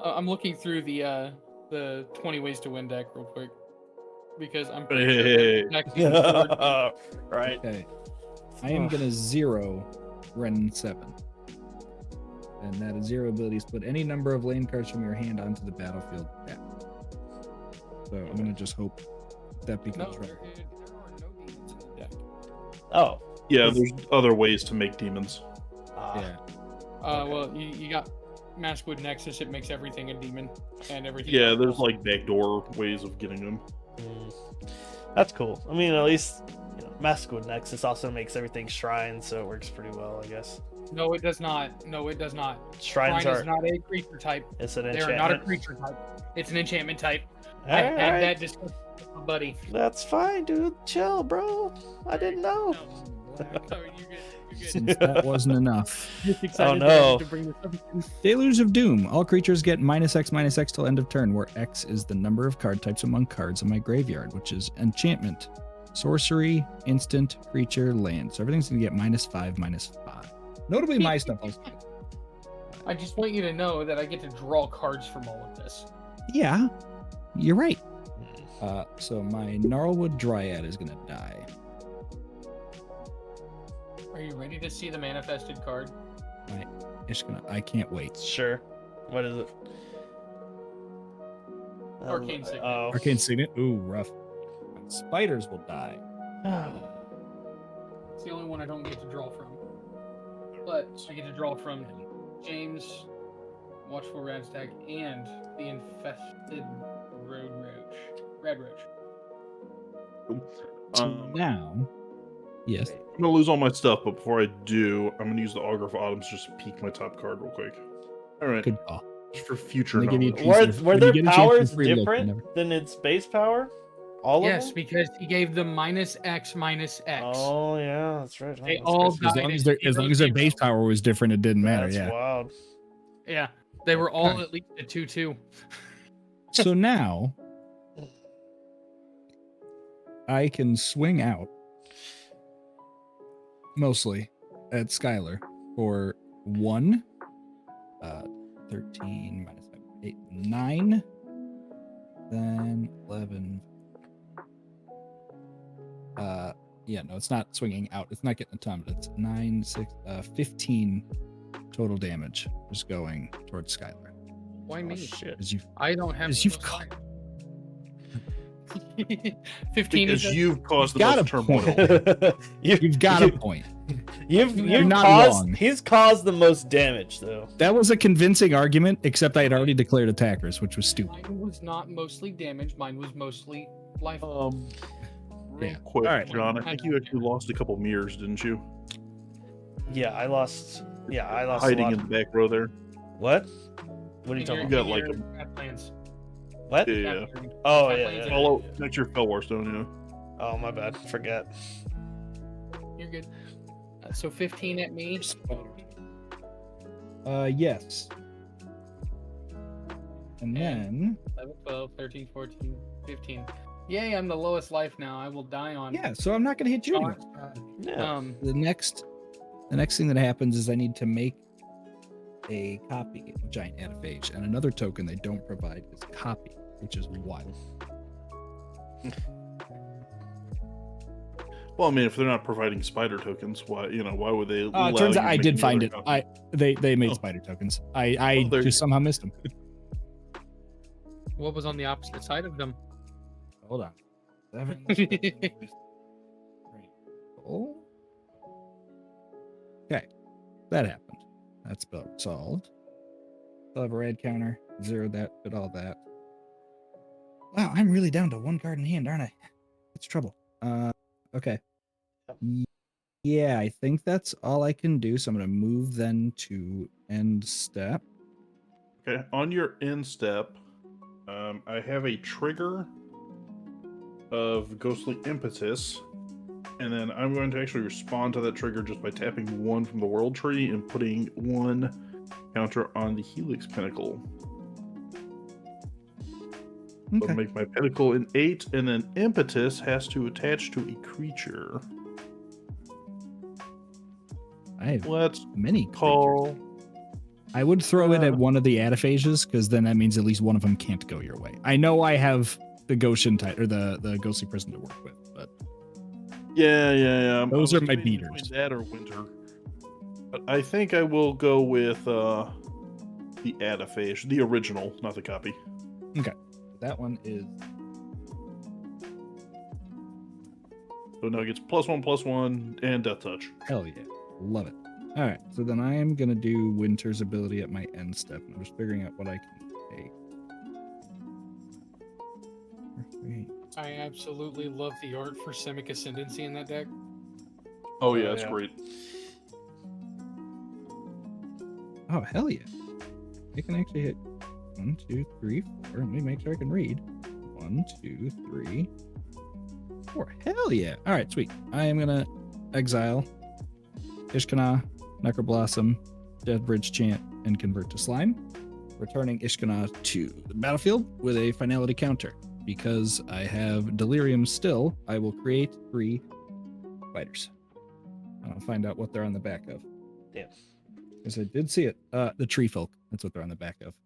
I'm looking through the 20 ways to win deck real quick because I'm pretty Hey. sure that's exactly the word. Right. okay. I am gonna 0 Ren 7. And that is 0 abilities. Put any number of lane cards from your hand onto the battlefield. Yeah. So I'm gonna just hope that No, becomes there right. are no demons in the deck. Oh. Yeah, there's other ways to make demons. Yeah. Well, you got Maskwood Nexus. It makes everything a demon, and everything. Yeah, else there's also- like backdoor ways of getting them. That's cool. I mean, at least Maskwood Nexus also makes everything shrine, so it works pretty well, I guess. No, it does not. No, it does not. Shrines Shrine are. is not a creature type. It's an They enchantment. are not a creature type. It's an enchantment type. I had Alright. that discussion with my buddy. That's fine, dude. Chill, bro. I didn't know. No, you're good. You're good. Since that wasn't enough. Just excited no. to bring this up again. Deluge of Doom. All creatures get -X till end of turn, where X is the number of card types among cards in my graveyard, which is enchantment, sorcery, instant, creature, land. So everything's gonna get -5/-5. Notably, my stuff also. I just want you to know that I get to draw cards from all of this. Yeah, you're right. So my Gnarlwood Dryad is gonna die. Are you ready to see the manifested card? I can't wait. Sure. What is it? Arcane Signet. Oh. Arcane Signet. Ooh, rough. Spiders will die. It's the only one I don't get to draw from. But I get to draw from James, Watchful Radstag, and the infested Red Roach. Um, Now, yes. I'm gonna lose all my stuff, but before I do, I'm gonna use the Augur of Autumns just to peek my top card real quick. All right, Good call. just for future They give you knowledge. a piece Were of- were when their you get a chance for powers free look, different never- than its base power? All Yes, of them? because he gave them -X. Oh yeah, that's right. They Oh, all that's As died long at as their 0-0. base power was different, it didn't matter. That's Yeah. wild. Yeah, they were all Okay. at least a 2/2. So now I can swing out mostly at Skylar for 1, 13 minus 5, 8, 9, then 11. Yeah, no, it's not swinging out. It's not getting a ton, but it's 9, 6, 15 total damage just going towards Skylar. Why Oh, me? shit. As you I don't have. As you've the ca- most life. 15 Because is you've caused the got most a turmoil. you've got a point. You've You're not caused. wrong. He's caused the most damage though. That was a convincing argument, except I had already declared attackers, which was stupid. Mine was not mostly damage. Mine was mostly life. Real Yeah. quick, All right. John. I think you actually lost a couple mirrors, didn't you? Yeah, I lost. Yeah, I lost. Hiding a lot. in the back row there. What? What are you In talking your- about? got in like your path plans. What? Yeah, yeah. Path plan. Oh Path yeah. plans yeah. Follow next your Felwar Stone, yeah. Oh my bad. Forget. You're good. So 15 at me. Yes. And then 11, 12, 13, 14, 15. Yay, I'm the lowest life now. I will die on. yeah, so I'm not gonna hit you anymore. Yeah. The next thing that happens is I need to make a copy of Giant Anaphage, and another token they don't provide is copy, which is wild. Well, I mean, if they're not providing spider tokens, why would they? It allow turns you out to I make did find another it. copy? They made Oh. spider tokens. I Oh, there just you somehow missed them. What was on the opposite side of them? Hold on. 7. Oh. Okay, that happened. That's about solved. Still have a red counter. Zeroed that, did all that. Wow, I'm really down to one card in hand, aren't I? It's trouble. Okay. Yeah, I think that's all I can do. So I'm going to move then to end step. Okay, on your end step, I have a trigger of Ghostly Impetus, and then I'm going to actually respond to that trigger just by tapping 1 from the World Tree and putting 1 counter on the Helix Pinnacle. Okay. So make my Pinnacle an 8, and then Impetus has to attach to a creature. I have Let's many creatures. call. I would throw it at one of the adaphages, because then that means at least one of them can't go your way. I know I have the Goshen type or the Ghostly Prison to work with, but Yeah. Those I are was my debating beaters. between that or Winter. But I think I will go with the adaphage, the original, not the copy. okay. That one is So now it gets +1/+1 and Death Touch. hell yeah, love it. All right, so then I am gonna do Winter's ability at my end step. I'm just figuring out what I can take. I absolutely love the art for Simic Ascendancy in that deck. Oh yeah, it's great. Oh hell yeah! I can actually hit 1, 2, 3, 4. Let me make sure I can read. 1, 2, 3, 4. Hell yeah! All right, sweet. I am gonna exile Ishkana, Necroblossom, Deadbridge Chant, and convert to Slime, returning Ishkana to the battlefield with a finality counter. Because I have Delirium still, I will create 3 fighters. And I'll find out what they're on the back of. Damn. Because I did see it. The Tree Folk. That's what they're on the back of.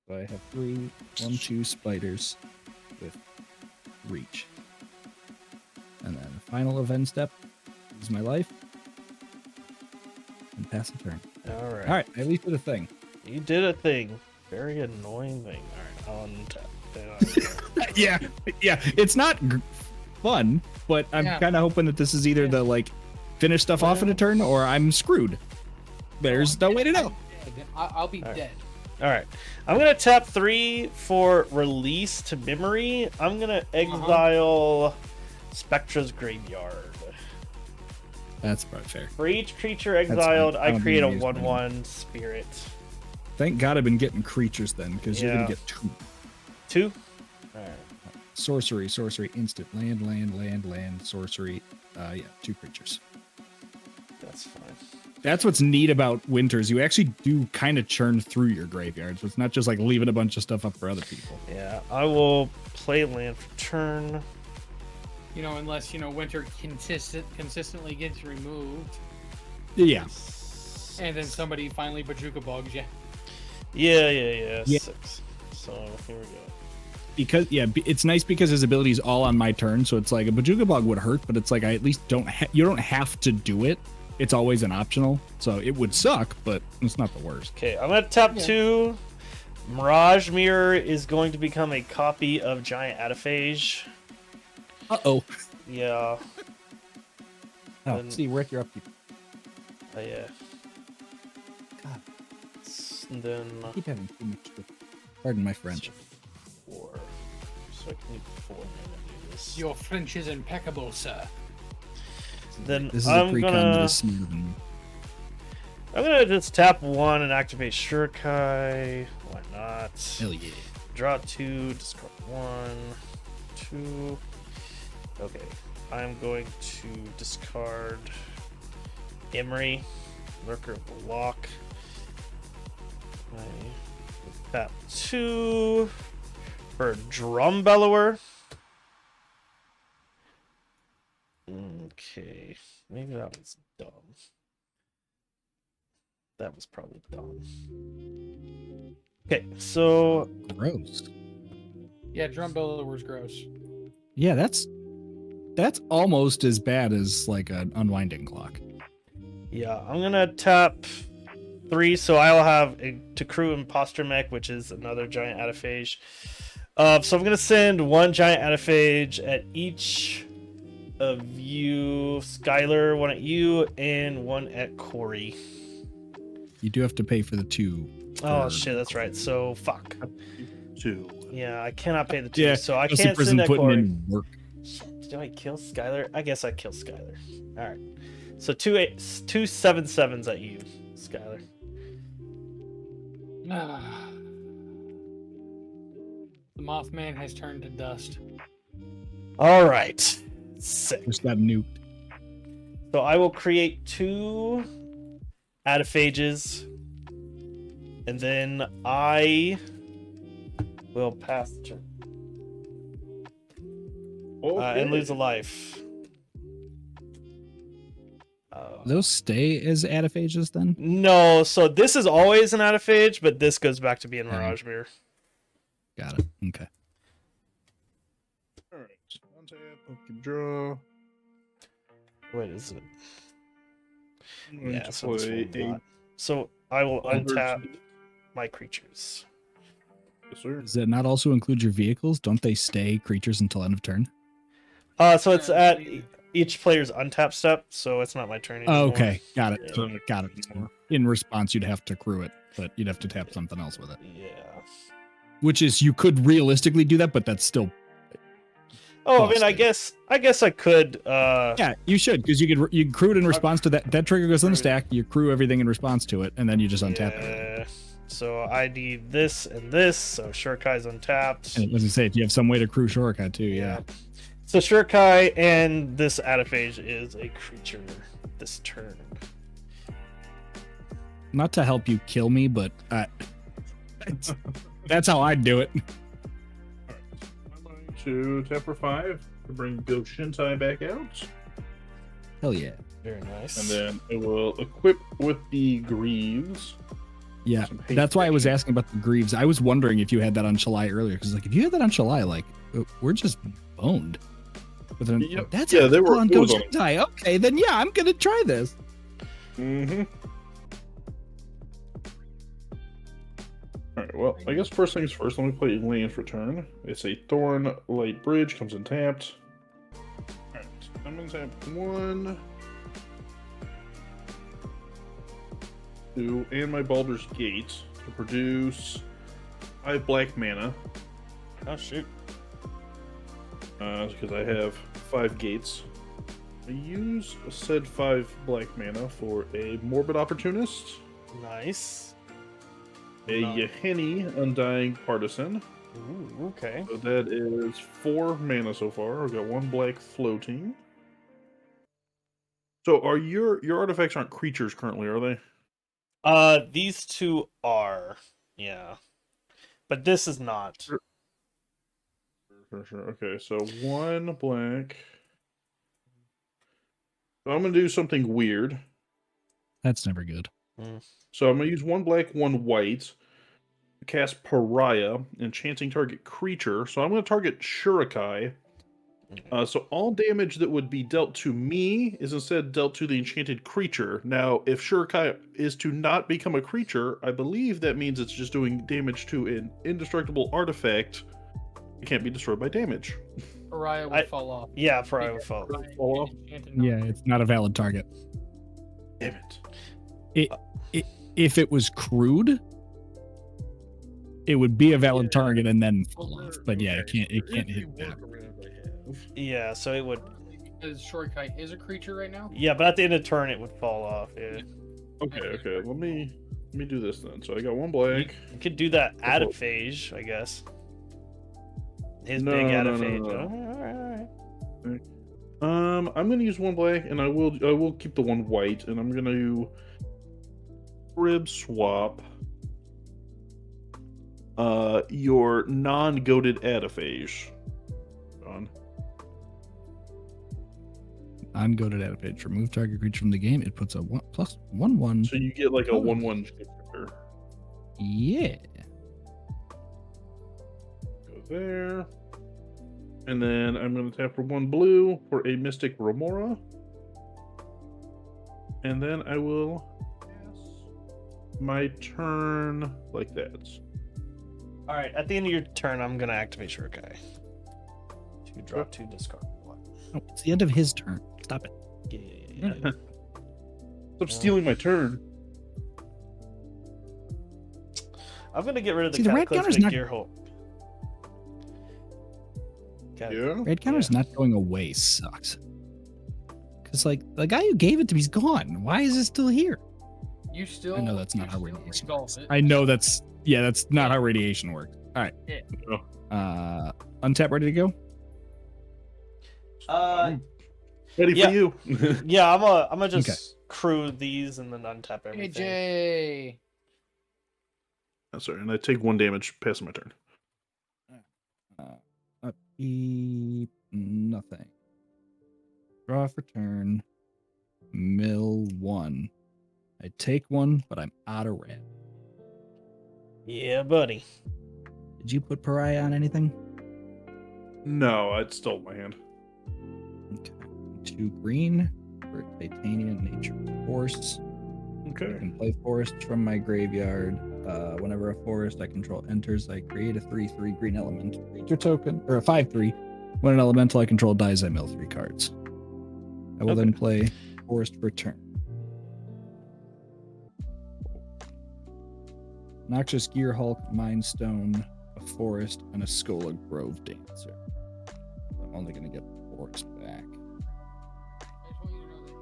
So I have 1, 2 spiders with reach. And then the final event step is my life. And pass a turn. All right. All right, I at least did a thing. You did a thing. Very annoying thing. All right, I'll untap. Yeah. It's not fun, but I'm kind of hoping that this is either the like finish stuff off in a turn, or I'm screwed. There's no way to know. I'll be dead. All right, I'm gonna tap 3 for release to memory. I'm gonna exile Spectra's Graveyard. That's probably fair. For each creature exiled, I create a use mine. 1/1 spirit. Thank God I've been getting creatures then, because you're gonna get 2. 2? All right. Sorcery, instant, land, sorcery. Yeah, 2 creatures. That's fine. That's what's neat about Winters. You actually do kind of churn through your graveyard, so it's not just like leaving a bunch of stuff up for other people. Yeah, I will play land for turn. Unless Winter consistently gets removed, Yeah. and then somebody finally Bajuka bugs you. Yeah. 6. So here we go. Because it's nice because his ability is all on my turn, so it's like a Bajuka Bog would hurt, but it's like I at least you don't have to do it. It's always an optional, so it would suck, but it's not the worst. Okay, I'm gonna tap 2. Mirage Mirror is going to become a copy of Giant Adaphage. Uh-oh. Yeah. Oh, Then- see, we're at your upkeep. Yeah. God. And then I keep having too much to... Pardon my French. 4. So I can need 4 mana to do this. Your French is impeccable, sir. Then This is I'm a precon gonna that is smarter than me. I'm gonna just tap 1 and activate Shurikai. Why not? Hell yeah. Draw 2, discard 1, 2. Okay, I'm going to discard Emery, Lurker of the Lock. I tap 2 for a Drum Bellower. Okay, maybe that was dumb. That was probably dumb. Okay, so Gross. Yeah, Drum Bellower's gross. Yeah, that's almost as bad as like an unwinding clock. yeah, I'm gonna tap 3, so I'll have a Takru Imposter Mech, which is another giant adaphage. So I'm gonna send 1 giant adaphage at each of you, Skylar, one at you, and one at Corey. You do have to pay for the 2. Oh for- shit, that's right. So fuck. 2. Yeah, I cannot pay the 2, Yeah, so I Chelsea can't Prison send at putting Corey. in work. Shit, do I kill Skylar? I guess I kill Skylar. All right. So 2 7/7s at you, Skylar. The Mothman has turned to dust. All right. Sick. Just got nuked. So I will create 2 adiphages, and then I will pass the turn and lose a life. Those stay as adiphages then? No, so this is always an adaphage, but this goes back to being Mirage Mirror. Got it. Okay. All right. Untap, keep draw. Wait, is it? I'm going Yeah, to so this play will not. So I will Alders- untap my creatures. Yes, sir. Does that not also include your vehicles? Don't they stay creatures until end of turn? So it's at each player's untap step, so it's not my turn anymore. Oh, okay. Got it. Yeah. So, got it. In response, you'd have to crew it, but you'd have to tap something else with it. Yeah. Which is, you could realistically do that, but that's still... Oh, I mean, Busted. I guess I could. Yeah, you should, because you crew it in response to that. That trigger goes on the stack, you crew everything in response to it, and then you just untap it. Yeah. So I need this and this. So Shurkai's untapped. And as I say, if you have some way to crew Shurikai too, yeah. So Shurkai and this adaphage is a creature this turn. Not to help you kill me, but that's how I'd do it. I'm going to tap for 5 to bring Go Shintai back out. Hell yeah. Very nice. And then it will equip with the Greaves. Yeah, Some hate that's why I was action. asking about the Greaves. I was wondering if you had that on Shalai earlier, because like if you had that on Shalai, like we're just boned. With an, Yep. That's Yeah, they were- on it was on- Goshentai. Okay, then yeah, I'm gonna try this. Mm-hmm. Alright, well, I guess first things first, let me play land for turn. It's a Thorn Light Bridge, comes in tapped. Alright, I'm gonna tap 1, 2, and my Baldur's Gate to produce 5 black mana. Oh shoot. Because I have 5 gates. I use said 5 black mana for a Morbid Opportunist, Nice. a Nice. Yaheni Undying Partisan. Ooh, okay. So that is 4 mana so far. I've got 1 black floating. So are your artifacts aren't creatures currently, are they? These 2 are, yeah, but this is not. Sure. Okay, so 1 black. So I'm gonna do something weird. That's never good. So I'm gonna use 1 black, 1 white. Cast Pariah, enchanting target creature. So I'm gonna target Shurikai. So all damage that would be dealt to me is instead dealt to the enchanted creature. Now, if Shurikai is to not become a creature, I believe that means it's just doing damage to an indestructible artifact. It can't be destroyed by damage. Pariah will fall off. Yeah, probably would fall. Fall off? Yeah, it's not a valid target. Damn it. If it was crewed, it would be a valid target and then fall off. But yeah, it can't hit that. Yeah, so it would. Because Shurikai is a creature right now. Yeah, but at the end of turn, it would fall off. Yeah. Okay. Let me do this then. So I got 1 black. You could do that adaphage, I guess. His No, big no, no, adaphage. no. Oh, all right. I'm gonna use 1 black, and I will keep the 1 white, and I'm gonna rib swap your non-goated adaphage. On. Ungoated advantage. Remove target creature from the game. It puts a 1/1/1. So you get like a Oh. 1/1 shifter. Yeah. Go there. And then I'm gonna tap for 1 blue for a Mystic Remora. And then I will pass my turn like that. All right. At the end of your turn, I'm gonna activate Shurkai. 2 drop 2 discard 1. Oh, it's the end of his turn. Stop it. Yeah. Stop stealing my turn. I'm gonna get rid of the See, the red counter's Cataclysmic not- Gearhulk. Yeah. Red counter's not going away sucks. Because, like, the guy who gave it to me is gone. Why is it still here? You still. I know that's not you how still radiation resolve works. it. I know that's not how radiation works. All right. Yeah. Untap, ready to go? Ready Yeah. for you. Yeah, I'm gonna just Okay. crew these and then untap everything. AJ. Sorry, and I take 1 damage passing my turn. Upkeep, nothing. Draw for turn. Mill 1. I take 1, but I'm out of red. Yeah, buddy. Did you put pariah on anything? No, I'd stole my hand. Okay. 2 green for Titanium Nature Force. I Okay. can play forests from my graveyard. Whenever a forest I control enters, I create a 3/3 green element creature token, or a 5/3. When an elemental I control dies, I mill 3 cards. I will then play forest for turn. Noxious Gear Hulk, Mind Stone, a forest, and a Skull of Grove Dancer. I'm only going to get the forest back.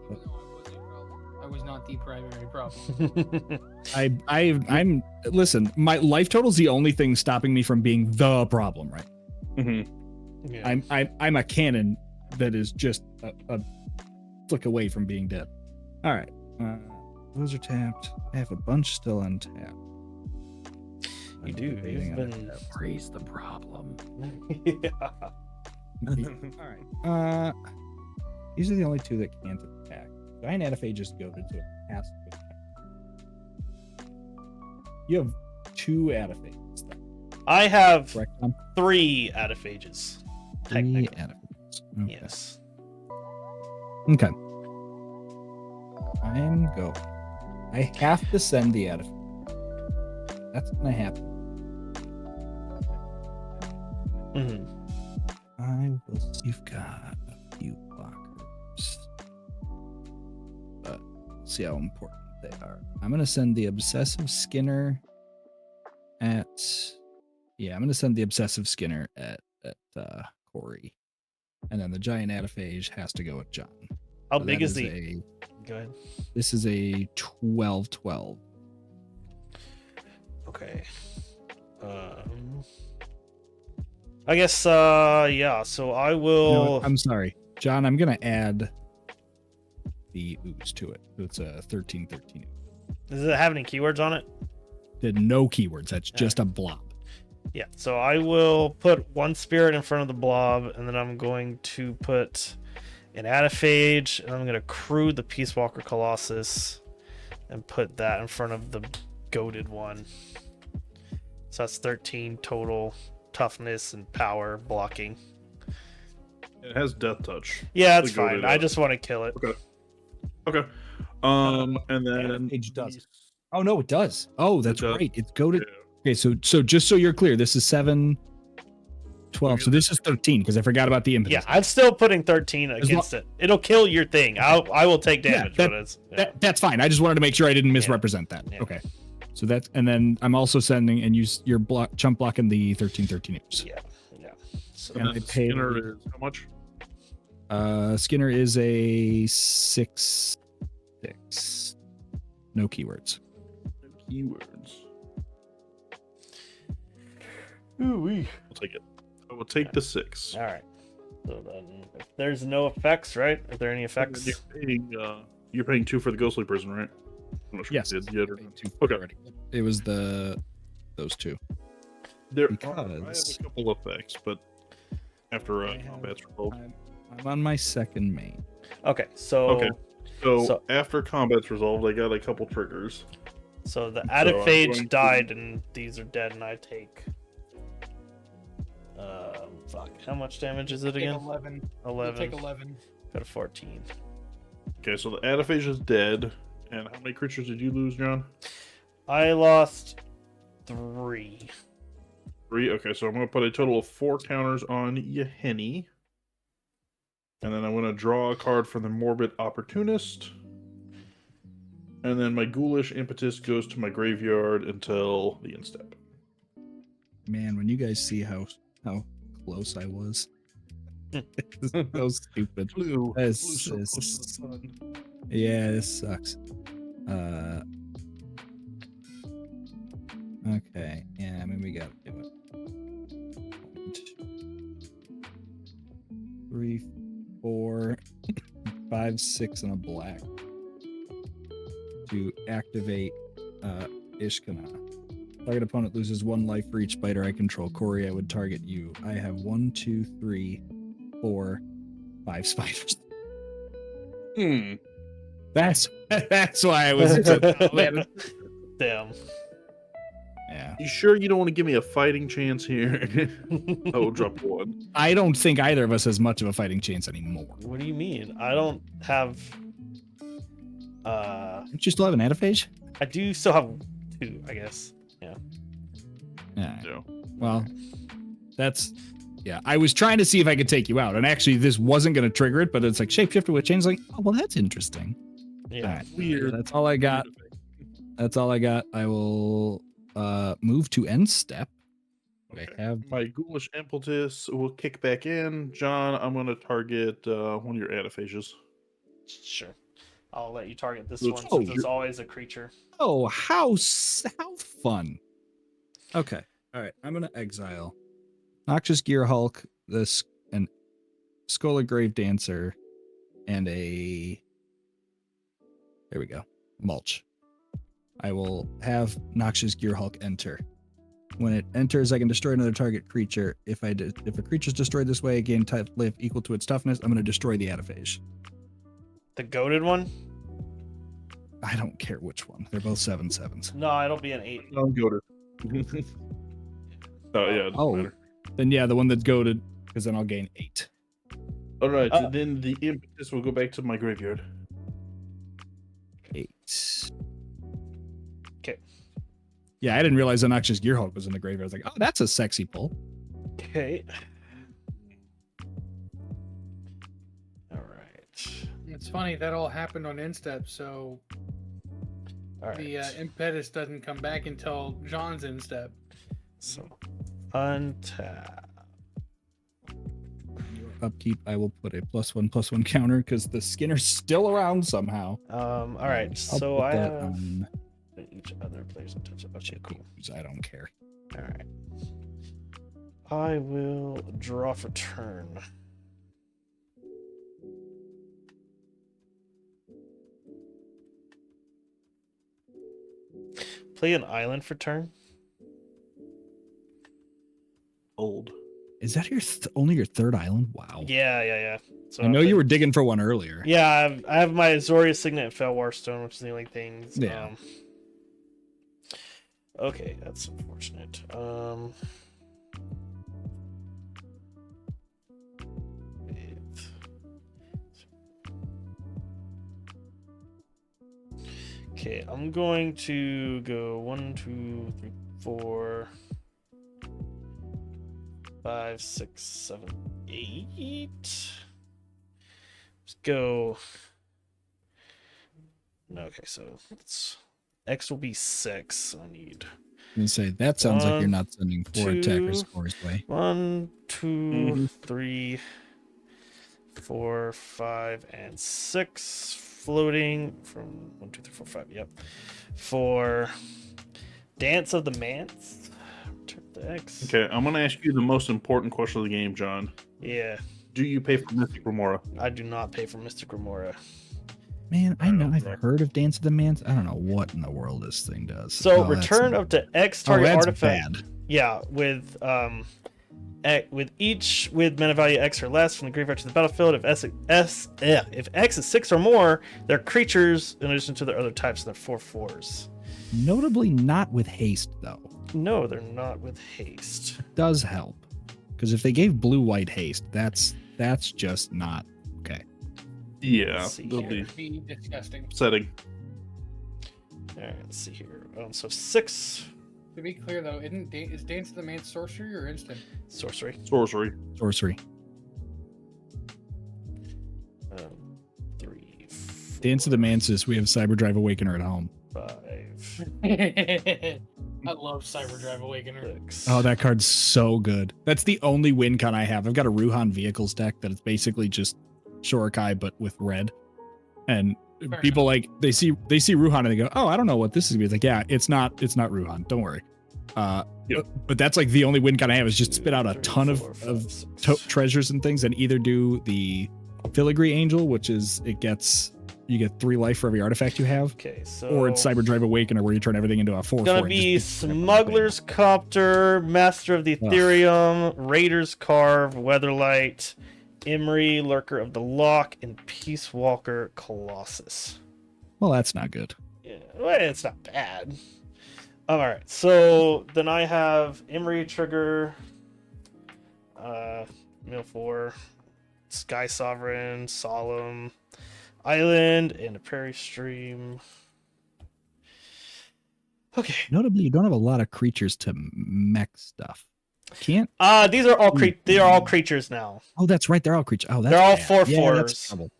I just want you to know that even though I was a problem, I was not the primary problem. I'm listen, my life total's the only thing stopping me from being the problem, right? Mm-hmm. Yeah. I'm a cannon that is just a flick away from being dead. All right, those are tapped. I have a bunch still untapped. You do. You've been. Raise the problem. Yeah. All right. These are the only 2 that can't attack. Giant Adiphae just goaded to a pass. You have 2 Adiphaes. I have Correct, Tom? 3 Adiphages. 3 Technically. Adiphaes. Okay. Yes. Okay. I am going. I have to send the Adiphae. That's gonna happen. Mhm. I will see. You've got a few blockers, but see how important they are. I'm gonna send the Obsessive Skinner at. Yeah, I'm gonna send the Obsessive Skinner at Corey, and then the Giant Adaphage has to go with John. How So big that is the? Go ahead. This is a 12/12. Okay. I guess. Yeah. So I You know will. what? I'm sorry, John. I'm gonna add the ooze to it. So it's a 13/13. Does it have any keywords on it? Did no keywords. That's just a blob. Yeah. So I will put 1 spirit in front of the blob, and then I'm going to put an Adaphage, and I'm going to crew the Peace Walker Colossus, and put that in front of the goaded one. So that's 13 total toughness and power blocking. It has Death Touch. Yeah, that's The goated fine. I just want to kill it. Okay. And then Adaphage does. Oh no, it does. Oh, that's does. right. It's goaded. Yeah. Okay, so just so you're clear, this is 7/12. So this is 13 because I forgot about the impetus. Yeah, I'm still putting 13 As against it. It'll kill your thing. I will take Yeah, damage, that- but it's That's fine. I just wanted to make sure I didn't misrepresent that. Yeah. Okay. So that's, and then I'm also sending and use your chump blocking the 13/13 ooze. yeah. So And and I then paid- Skinner is how much? Skinner is a 6/6. No keywords. Keywords. Ooh-wee. I'll take it. I will take the 6. All right. So then, if there's no effects, right? Are there any effects? You're paying 2 for the Ghostly Prison, right? I'm not sure Yes. if you did yet or not. Two Okay. already. It was those 2. There I have Because- a couple effects, but after I have- combat's resolved. I'm on my second main. Okay. So Okay. So, So- after combat's resolved, I got a couple triggers. so the I'm Adaphage going to- died, and these are dead, and I take. Fuck. How much damage is it Take again? 11. You 11. take 11. Got a 14. Okay, so the Adaphage is dead. And how many creatures did you lose, John? I lost 3. 3. Okay, so I'm going to put a total of 4 counters on Yahenny. And then I'm going to draw a card from the Morbid Opportunist. And then my Ghoulish Impetus goes to my graveyard until the end step. Man, when you guys see how close I was. It's so stupid. Blue. This Blue so is- close to the sun. Yeah, this sucks. Okay. Yeah, I mean, we gotta do it. 3, 4, 5, 6, and a black to activate Ishkana. Target opponent loses 1 life for each spider I control. Corey, I would target you. I have 1, 2, 3, 4, 5 spiders. That's why I was. Damn. Yeah. You sure you don't want to give me a fighting chance here? I will drop 1. I don't think either of us has much of a fighting chance anymore. What do you mean? I don't have. Don't you still have an anaphage? I do still have 2, I guess. Yeah. Yeah. No. Well, that's. Yeah, I was trying to see if I could take you out, and actually, this wasn't going to trigger it, but it's like shapeshifter with chains. Like, oh well, that's interesting. Yeah. All right. Weird. That's all I got. That's all I got. I will move to end step. Okay. I have My Ghoulish Impetus will kick back in. John, I'm going to target one of your anaphages. Sure. I'll let you target this Let's- one oh, since it's you're- always a creature. Oh, how fun. Okay. All right. I'm going to exile Noxious Gear Hulk, this, and Skull Grave Dancer, and a. There we go. Mulch. I will have Noxious Gear Hulk enter. When it enters, I can destroy another target creature. If a creature's destroyed this way, gain type life equal to its toughness, I'm going to destroy the anaphage. The goated one? I don't care which one. They're both 7/7s. No, it'll be an 8. I'll go to. Oh, yeah. It doesn't Oh. matter. Then yeah, the one that's goaded, because then I'll gain 8. All right. Uh, Then the Impetus will go back to my graveyard. 8. Okay. Yeah, I didn't realize the Noxious Gear Hulk was in the graveyard. I was like, oh, that's a sexy pull. Okay. All right. It's funny that all happened on instep, so All right. the impetus doesn't come back until John's instep. So, untap. Upkeep, I will put a +1/+1 counter because the Skinner's still around somehow. All right. I'll So put I that have on each other players in touch. Okay, cool. I don't care. All right. I will draw for turn. Play an island for turn. Old. Is that your only your third island? Wow. Yeah. So I know I'll you play- were digging for one earlier. Yeah, I have my Azorius Signet and Felwar Stone, which is the only things. Yeah. Okay, that's unfortunate. Okay, I'm going to go 1, 2, 3, 4, 5, 6, 7, 8. Let's go. Okay, so it's X will be 6. I need And say that sounds like you're 1, not sending 4 2, attackers Corey's way. 1, 2, 3, 4, 5, and 6 floating from 1, 2, 3, 4, 5. Yep. For Dance of the Manse. Return the X. Okay, I'm going to ask you the most important question of the game, John. Yeah, Do you pay for Mystic Remora? I do not pay for Mystic Remora. Man, I know I've Right. heard of Dance of the Mans. I don't know what in the world this thing does. So Oh, that's- return up to X Oh, target that's artifact. bad. Yeah, with each with mana value X or less from the graveyard to the battlefield. If X is 6 or more, they're creatures in addition to their other types. They're 4/4s. Notably not with haste though. No, they're not with haste. Does help. Because if they gave blue-white haste, that's just not okay. Yeah, Let's see they'll here. be It'd be disgusting. setting. All right, let's see here. So 6 To be clear though, is Dance of the Man sorcery or instant? sorcery. Sorcery. Sorcery. 3, Dance of the Mantis, we have Cyberdrive Awakener at home. 5, I love Cyberdrive Awakener. 6. Oh, that card's so good. That's the only win con I have. I've got a Ruhan Vehicles deck that is basically just Shorikai but with red. And Fair people like they see Ruhan and they go, "Oh, I don't know what this is." It's like, "Yeah, it's not Ruhan. Don't worry." But that's like the only win con I have is just spit out a ton of treasures and things, and either do the Filigree Angel, which is you get 3 life for every artifact you have. Okay, so Or it's Cyberdrive Awakener, where you turn everything into a 4/4. gonna be Smuggler's Copter, Master of the Ethereum, Raider's Carve, Weatherlight, Imri, Lurker of the Lock, and Peace Walker Colossus. Well, that's not good. Yeah, well, it's not bad. All right, so then I have Imri Trigger, Mill 4, Sky Sovereign, Solemn, Island, and a Prairie Stream. Okay. Notably, you don't have a lot of creatures to mech stuff. Can't. These are all they are all creatures now. Oh, that's right. They're all creatures. Oh, that's They're all bad. 4/4s. That's trouble.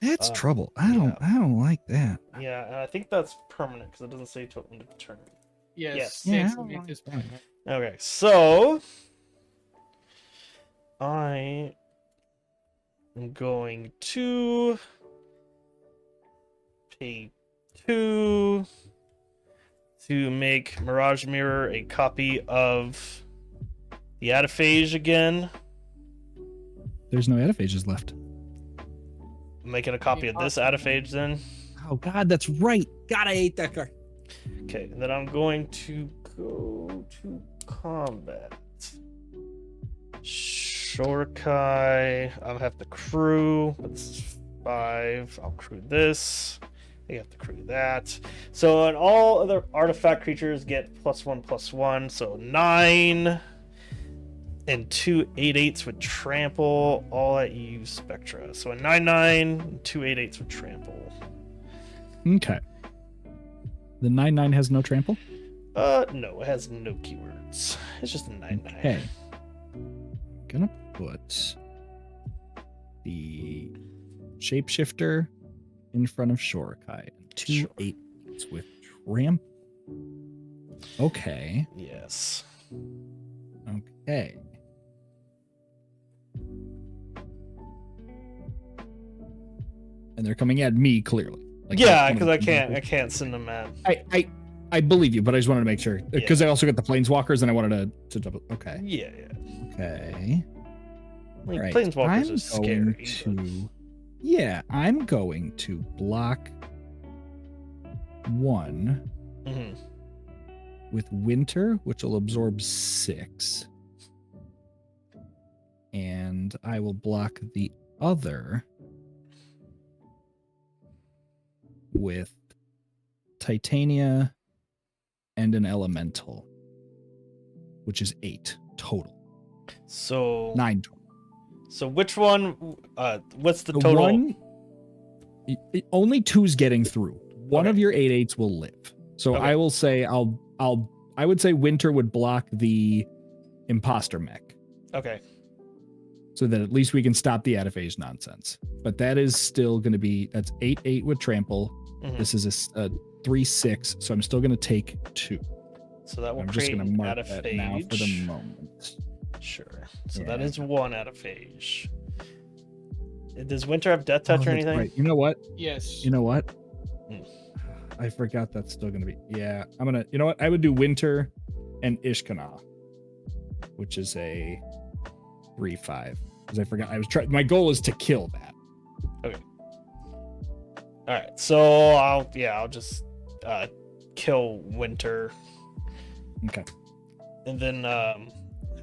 That's trouble. I don't like that. Yeah, and I think that's permanent because it doesn't say to end of turn. Yes. Yeah, Yes. I don't It like is that. Okay, so I am going to pay 2 to make Mirage Mirror a copy of the Adaphage again. There's no Ediphages left. I'm making a copy of this Adaphage then. Oh God, that's right. God, I hate that card. Okay, and then I'm going to go to combat. Shorikai. I'll have to crew. That's 5. I'll crew this. I have to crew that. So, and all other artifact creatures get +1/+1. So 9 and 2 8/8s with trample, all at you, Spectra. So a 9/9 and 2 8/8s with trample. Okay. The 9/9 has no trample. No, it has no keywords. It's just a 9/9. Okay. I'm gonna put the Shapeshifter in front of Shorikai. 2 8/8s with trample. Okay. Yes. Okay. And they're coming at me clearly. Like, Yeah, because I can't send them at. I believe you, but I just wanted to make sure because I also got the planeswalkers and I wanted to double. Okay. Yeah. Okay. I mean, Right. Planeswalkers I'm are scary. going yeah, I'm going to block 1 Mhm. with Winter, which will absorb 6. And I will block the other with Titania and an Elemental, which is 8 total. So 9 total. So which one? What's the The total? one, only 2's getting through. One Okay. of your 8/8s will live. So Okay. I will say I would say Winter would block the Imposter mech, Okay. so that at least we can stop the Adaphage nonsense. But that is still going to be that's 8/8 with trample. Mhm. This is a 3/6, so I'm still going to take 2. So that will I'm just create going to an mark that now for the Adaphage. moment. Sure. So that Yeah. is 1 Adaphage. Does Winter have Death Touch Oh, or that's anything? right. You know what? Yes. You know what? Hmm. I forgot that's still going to be. Yeah, I'm going to. You know what? I would do Winter and Ishkana, which is a 3/5. Because I forgot. I was trying. My goal is to kill that. All right. So I'll just kill Winter, Okay. and then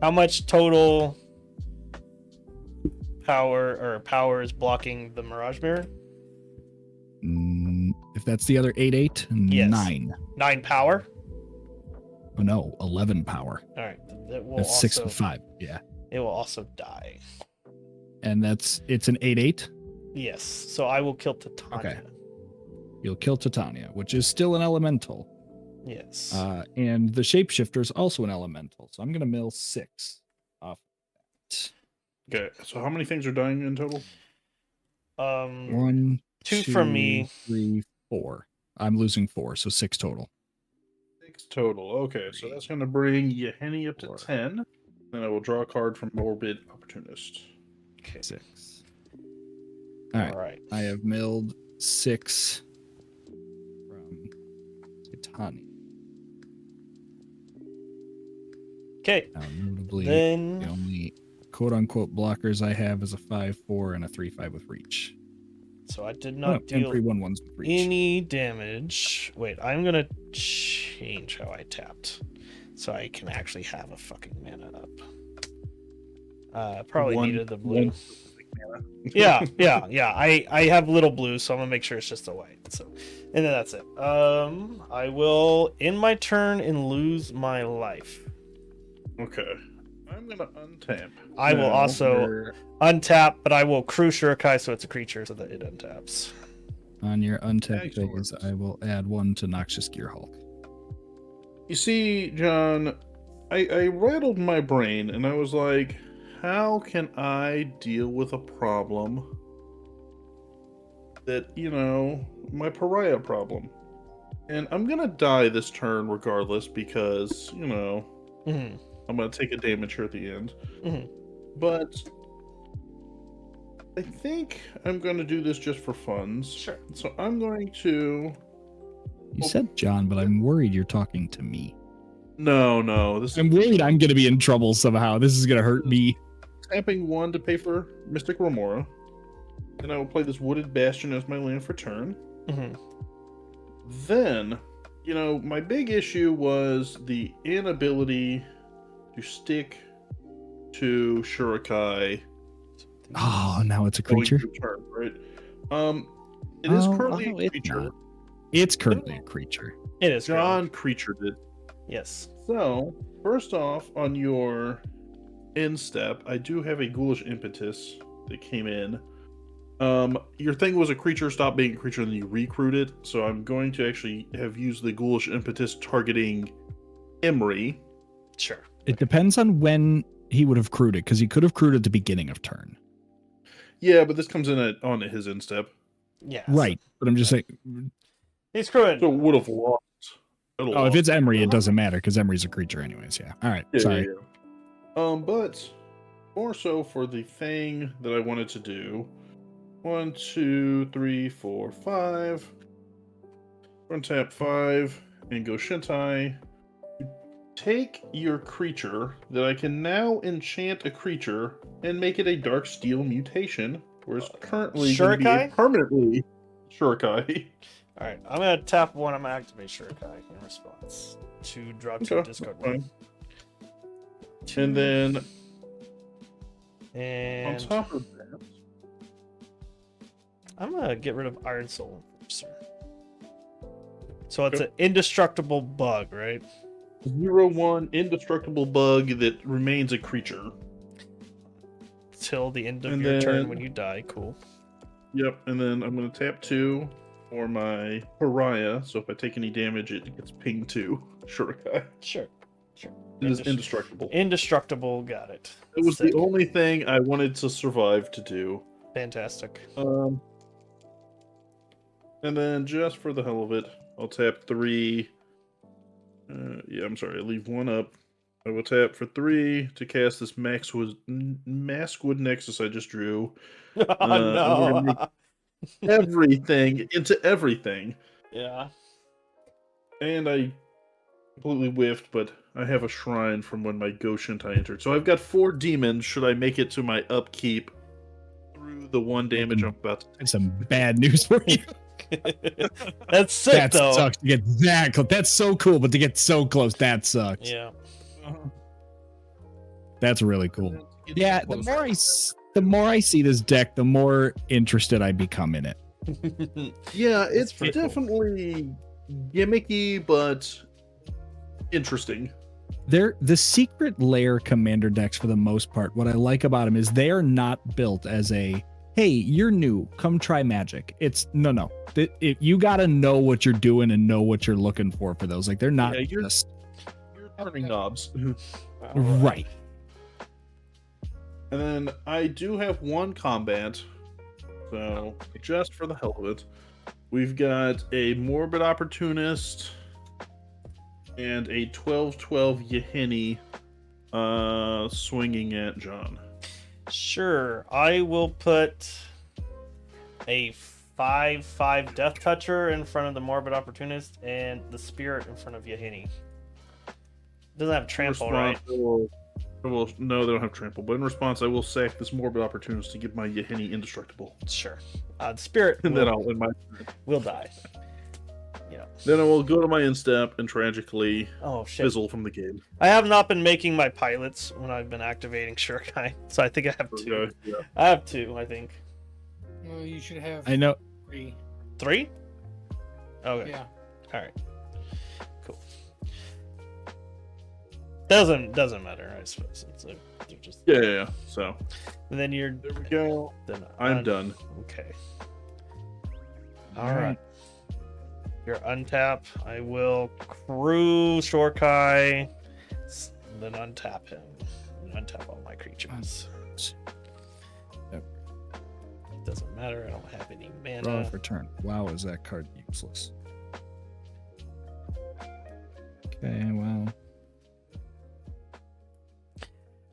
how much total power is blocking the Mirage Mirror? If that's the other 8/8, Yes. 9. 9 power. Oh no, 11 power. All right. It will That's also 6 and 5. Yeah, It will also die. and it's an 8/8. Yes. So I will kill Titania. Okay. You'll kill Titania, which is still an elemental. Yes. And the Shapeshifter is also an elemental. So I'm going to mill 6 off that. Okay, so how many things are dying in total? 1, 2 2, from me. 3, 4. I'm losing 4, so 6 total. 6 total. Okay, so that's going to bring Yahenny up to 4. 10. Then I will draw a card from Morbid Opportunist. Okay. 6. All right. All right. I have milled 6 from Kitani. Okay. Now, notably, the Then only quote-unquote blockers I have is a 5/4 and a 3/5 with reach. so I did Oh, not and deal 3/1/1s with reach. any damage. Wait, I'm gonna change how I tapped, so I can actually have a fucking mana up. Probably needed the blue. yeah. I have little blue, so I'm gonna make sure it's just a white. So, and then that's it. I will end my turn and lose my life. Okay. I'm going to untap. I will Now, also your- untap, but I will crew Shurikai, so it's a creature, so that it untaps. On your untapped Excellent. phase, I will add 1 to Noxious Gear Hulk. You see, John, I rattled my brain and I was like, how can I deal with a problem that, my pariah problem? And I'm going to die this turn regardless because, Mm-hmm. I'm going to take a damage here at the end. Mm-hmm. But I think I'm going to do this just for funds. Sure. So I'm going to... You said John, but I'm worried you're talking to me. No. This I'm worried I'm going to be in trouble somehow. This is going to hurt me. tapping 1 to pay for Mystic Remora. And I will play this Wooded Bastion as my land for turn. Mm-hmm. Then, my big issue was the inability to stick to Shurikai. Oh, now it's a going creature? through turn, right? It is currently a it's creature. not. It's currently a creature. It is John creatured it. Yes. So, first off, on your end step, I do have a Ghoulish Impetus that came in. Your thing was a creature stopped being a creature and then you recruited, so I'm going to actually have used the Ghoulish Impetus targeting Emery. Sure. It depends on when he would have crewed it, because he could have crewed at the beginning of turn. Yeah, but this comes in on his end step. Yeah. Right. But I'm just saying, He's crewing. So it would have lost. oh, if it's Emery, it doesn't matter, because Emery's a creature anyways, yeah. All right, sorry. Yeah. But more so for the thing that I wanted to do. 1, 2, 3, 4, 5. Untap 5 and go Shintai. Take your creature that I can now enchant a creature and make it a Dark Steel mutation, whereas currently going to be Shurikai? permanently Shurikai. All right. I'm gonna tap 1. I'm gonna activate Shurikai in response to draw 2 Okay, discard fine. 1. 2, And then and on top of that, I'm gonna get rid of Iron Soul Enforcer. So it's an indestructible bug, right? 0/1 indestructible bug that remains a creature. Till the end of And your turn then- when you die. Cool. Yep, and then I'm going to tap 2 for my Pariah, so if I take any damage, it gets pinged 2. Shurikai. Sure. It is indestructible. Indestructible. Got it. It was Sick. the only thing I wanted to survive to do. Fantastic. And then just for the hell of it, I'll tap 3. I'm sorry, I leave 1 up. I will tap for 3 to cast this Maskwood Nexus I just drew. Oh and we're gonna no. Everything into everything. Yeah. And I completely whiffed, but I have a shrine from when my Go Shintai entered. So I've got 4 demons should I make it to my upkeep through the 1 damage I'm about to take. That's some bad news for you. That's sick That though. sucks to get that close. That's so cool, but to get so close, that sucks. Yeah. That's really cool. Yeah, the more I see this deck, the more interested I become in it. Yeah, it's pretty cool. definitely gimmicky, but interesting. The Secret Lair commander decks, for the most part, what I like about them is they are not built as a, hey, you're new, come try Magic. It's no. You got to know what you're doing and know what you're looking for those. Like, they're not Yeah, you're just turning knobs. right. And then I do have 1 combat. So, just for the hell of it, we've got a Morbid Opportunist and a 12/12 Yahini swinging at John. Sure, I will put a 5/5 Death Toucher in front of the Morbid Opportunist and the Spirit in front of Yahini. Doesn't have trample, right? No, they don't have trample. But in response, I will sack this Morbid Opportunist to give my Yahini indestructible. Sure. The Spirit And then I'll end my turn. will die. Yeah. Then I will go to my instep and tragically Oh shit. fizzle from the game. I have not been making my pilots when I've been activating Shurikai, so I think I have 2. Okay, yeah. I have 2, I think. Well, you should have I know. 3. 3? Okay. Yeah. All right. Cool. Doesn't matter, I suppose. It's like they're just. Yeah. So And then you're. there we go. Then I'm done. Okay. All right. Your untap. I will crew Shorkai, then untap him. Untap all my creatures. Yep. It doesn't matter. I don't have any Draw mana. for turn. Wow, is that card useless? Okay, well.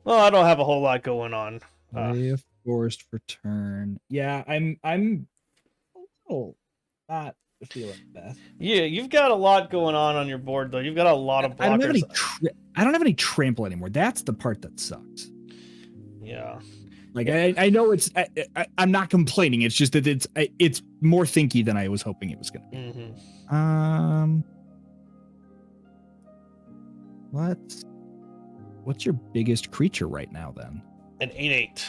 Well, I don't have a whole lot going on. Play a forest for turn. Yeah, I'm a little not feeling best. Yeah, you've got a lot going on your board, though. You've got a lot of I don't have blockers. I don't have any trample anymore. That's the part that sucks. Yeah. Like I know it's I'm not complaining. It's just that it's more thinky than I was hoping it was gonna be. Mm-hmm. What's your biggest creature right now then? An 8/8.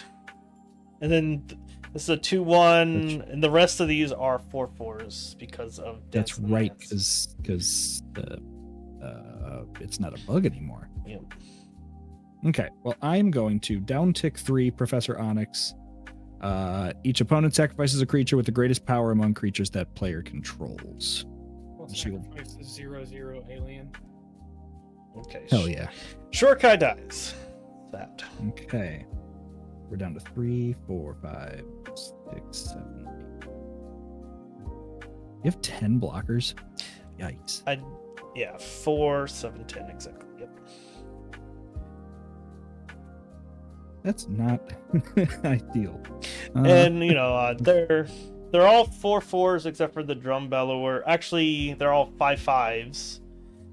And then this is a 2/1, and the rest of these are 4/4s because of That's Dance of the right, Lands. because it's not a bug anymore. Yep. Okay, well, I'm going to downtick 3 Professor Onyx. Each opponent sacrifices a creature with the greatest power among creatures that player controls. Well, She will- sacrifice the 0/0 alien. Okay. Hell yeah. Shorkai dies. That. Okay. We're down to 3, 4, 5, 6, 7, 8. You have 10 blockers? Yikes. Yeah, 4, 7, 10 exactly. Yep. That's not ideal. And they're all 4/4s except for the Drum Bellower. Actually, they're all 5/5s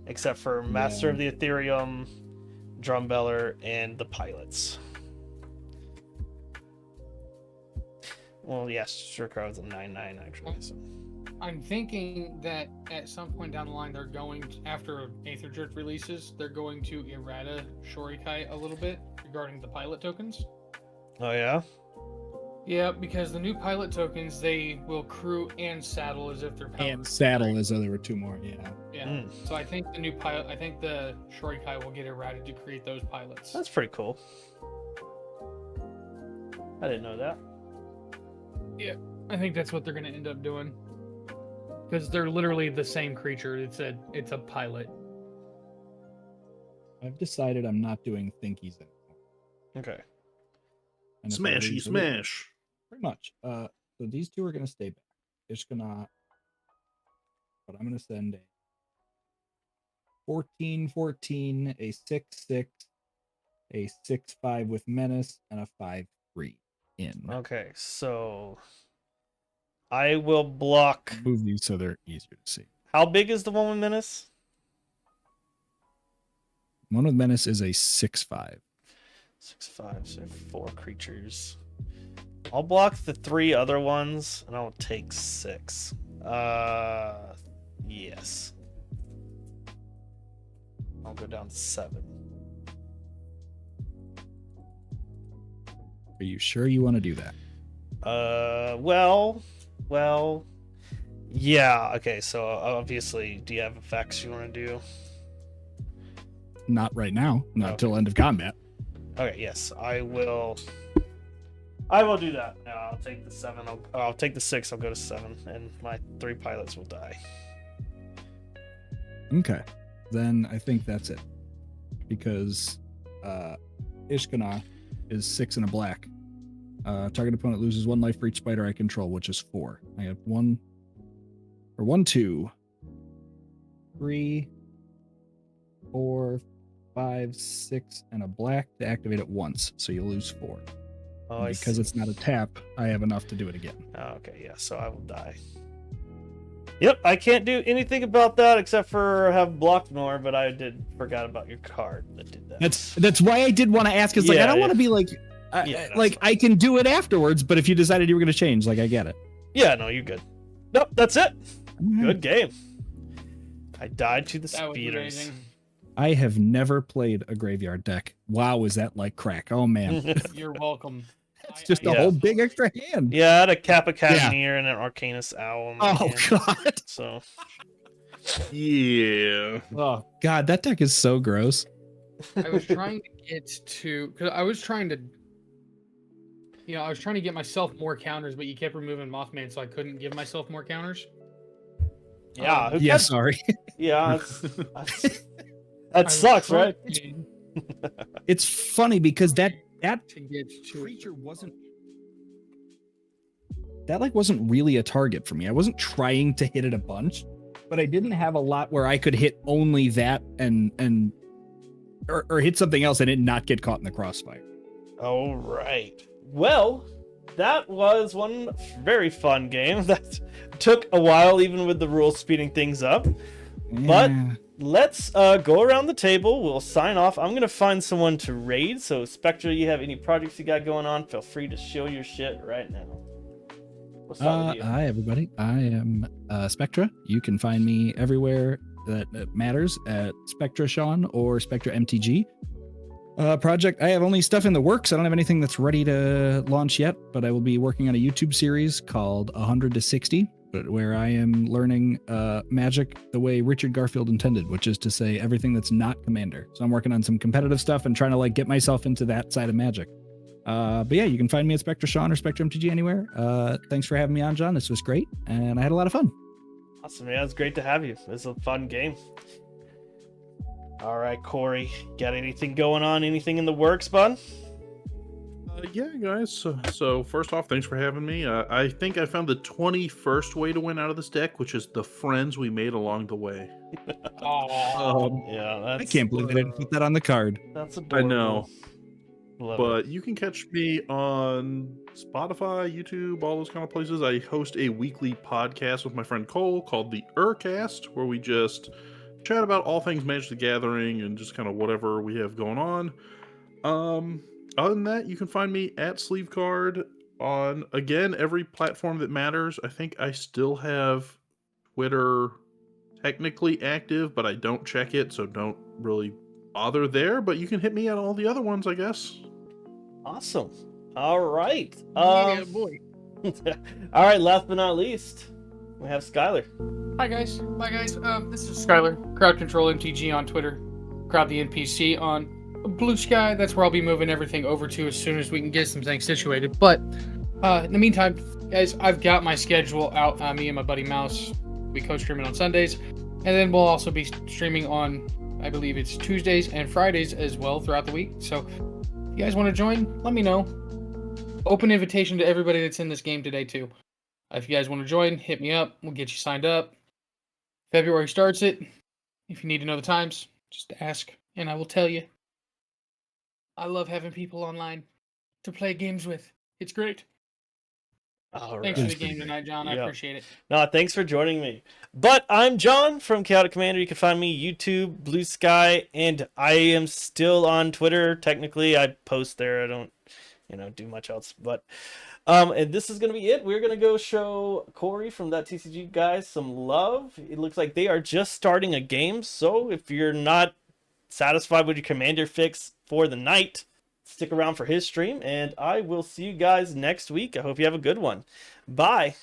except for Master of the Ethereum, Drum Beller, and the Pilots. Well, yes, Shurkai was a 9/9 actually. So. I'm thinking that at some point down the line, they're going to, after Aether Drift releases, they're going to errata Shurikai a little bit regarding the pilot tokens. Oh yeah. Yeah, because the new pilot tokens, they will crew and saddle as if they're powered. And saddle as though there were 2 more, yeah. Yeah. So I think the Shurikai will get errated to create those pilots. That's pretty cool. I didn't know that. I think that's what they're going to end up doing. Because they're literally the same creature. It's a pilot. I've decided I'm not doing thinkies anymore. Okay. And if I Smashy lose- smash. Pretty much. So these 2 are going to stay back. Ishkana. But I'm going to send a 14/14, a 6/6, a 6/5 with menace, and a 5/3 in. Okay, so I will block. Move these so they're easier to see. How big is the one with Menace? One with menace is a 6/5. 6/5, so 4 creatures. I'll block the 3 other ones, and I'll take 6. Yes. I'll go down to 7. Are you sure you want to do that? Well, yeah. Okay, so obviously, do you have effects you want to do? Not right now. Not Okay. till end of combat. Okay, yes, I will do that. I'll take the 7. I'll take the 6. I'll go to 7, and my 3 pilots will die. Okay. Then I think that's it. Because Ishkana is 6 and a black. Target opponent loses 1 life for each spider I control, which is 4. I have 1, 2, 3, 4, 5, 6, and a black to activate it once. So you lose 4. Oh, And because it's not a tap, I have enough to do it again. Oh, okay, yeah, so I will die. Yep, I can't do anything about that except for have blocked more, but I forgot about your card that did that. That's why I did want to ask. It's like I don't want to be like, I can do it afterwards. But if you decided you were going to change, like I get it. Yeah, no, you're good. Nope, that's it. Right. Good game. I died to the That was speeders. amazing. I have never played a graveyard deck. Wow, is that like crack? Oh man, You're welcome. it's just a Yeah. whole big extra hand. Yeah, I had a Kappa Cannoneer and an Arcanus Owl. In my Oh hand, god. So Yeah. Oh god, that deck is so gross. I was trying to get to, because I was trying to, I was trying to get myself more counters, but you kept removing Mothman, so I couldn't give myself more counters. yeah, who Yeah, kept- sorry. yeah, that I was sucks, right? trying It's funny because that to get to it. creature wasn't wasn't really a target for me. I wasn't trying to hit it a bunch, but I didn't have a lot where I could hit only that and or hit something else and it not get caught in the crossfire. All right. Well, that was one very fun game that took a while, even with the rules speeding things up. But Yeah. let's go around the table. We'll sign off. I'm gonna find someone to raid. So, Spectre, you have any projects you got going on? Feel free to show your shit right now. We'll start with you. Hi everybody. I am Spectra. You can find me everywhere that matters at Spectra Sean or Spectra MTG. Project. I have only stuff in the works. I don't have anything that's ready to launch yet, but I will be working on a YouTube series called 100 to 60, where I am learning Magic the way Richard Garfield intended, which is to say everything that's not Commander. So I'm working on some competitive stuff and trying to get myself into that side of Magic. But yeah, you can find me at Spectra Sean or Spectra MTG anywhere. Thanks for having me on, John. This was great, and I had a lot of fun. Awesome, man. It's great to have you. It's a fun game. All right, Corey, got anything going on? Anything in the works, bud? Yeah, guys. So first off, thanks for having me. I think I found the 21st way to win out of this deck, which is the friends we made along the way. Oh, Yeah, that's, I can't believe I didn't put that on the card. That's I adorable. know. Love But you can catch me on Spotify, YouTube, all those kind of places. I host a weekly podcast with my friend Cole called the Urcast, where we just chat about all things Magic the Gathering and just kind of whatever we have going on. Other than that, you can find me at Sleevecard on, again, every platform that matters. I think I still have Twitter technically active, but I don't check it, so don't really bother there. But you can hit me at all the other ones, I guess. Awesome. All right. yeah, boy. All right. Last but not least, we have Skylar. Hi guys. This is Skylar, Crowd Control MTG on Twitter, Crowd the NPC on Blue Sky. That's where I'll be moving everything over to as soon as we can get some things situated. But in the meantime, guys, I've got my schedule out. Me and my buddy Mouse, we co-streaming on Sundays, and then we'll also be streaming on, I believe it's Tuesdays and Fridays as well throughout the week. So if you guys want to join, let me know. Open invitation to everybody that's in this game today too. If you guys want to join, hit me up. We'll get you signed up. February starts it. If you need to know the times, just ask and I will tell you. I love having people online to play games with. It's great. All Thanks for right. the game tonight, John. I Yeah. appreciate it. No, thanks for joining me. But I'm John from Chaotic Commander. You can find me YouTube, Blue Sky, and I am still on Twitter. Technically, I post there. I don't, do much else. But and this is gonna be it. We're gonna go show Corey from that TCG guys some love. It looks like they are just starting a game. So if you're not satisfied with your Commander fix for the night, stick around for his stream, and I will see you guys next week. I hope you have a good one. Bye.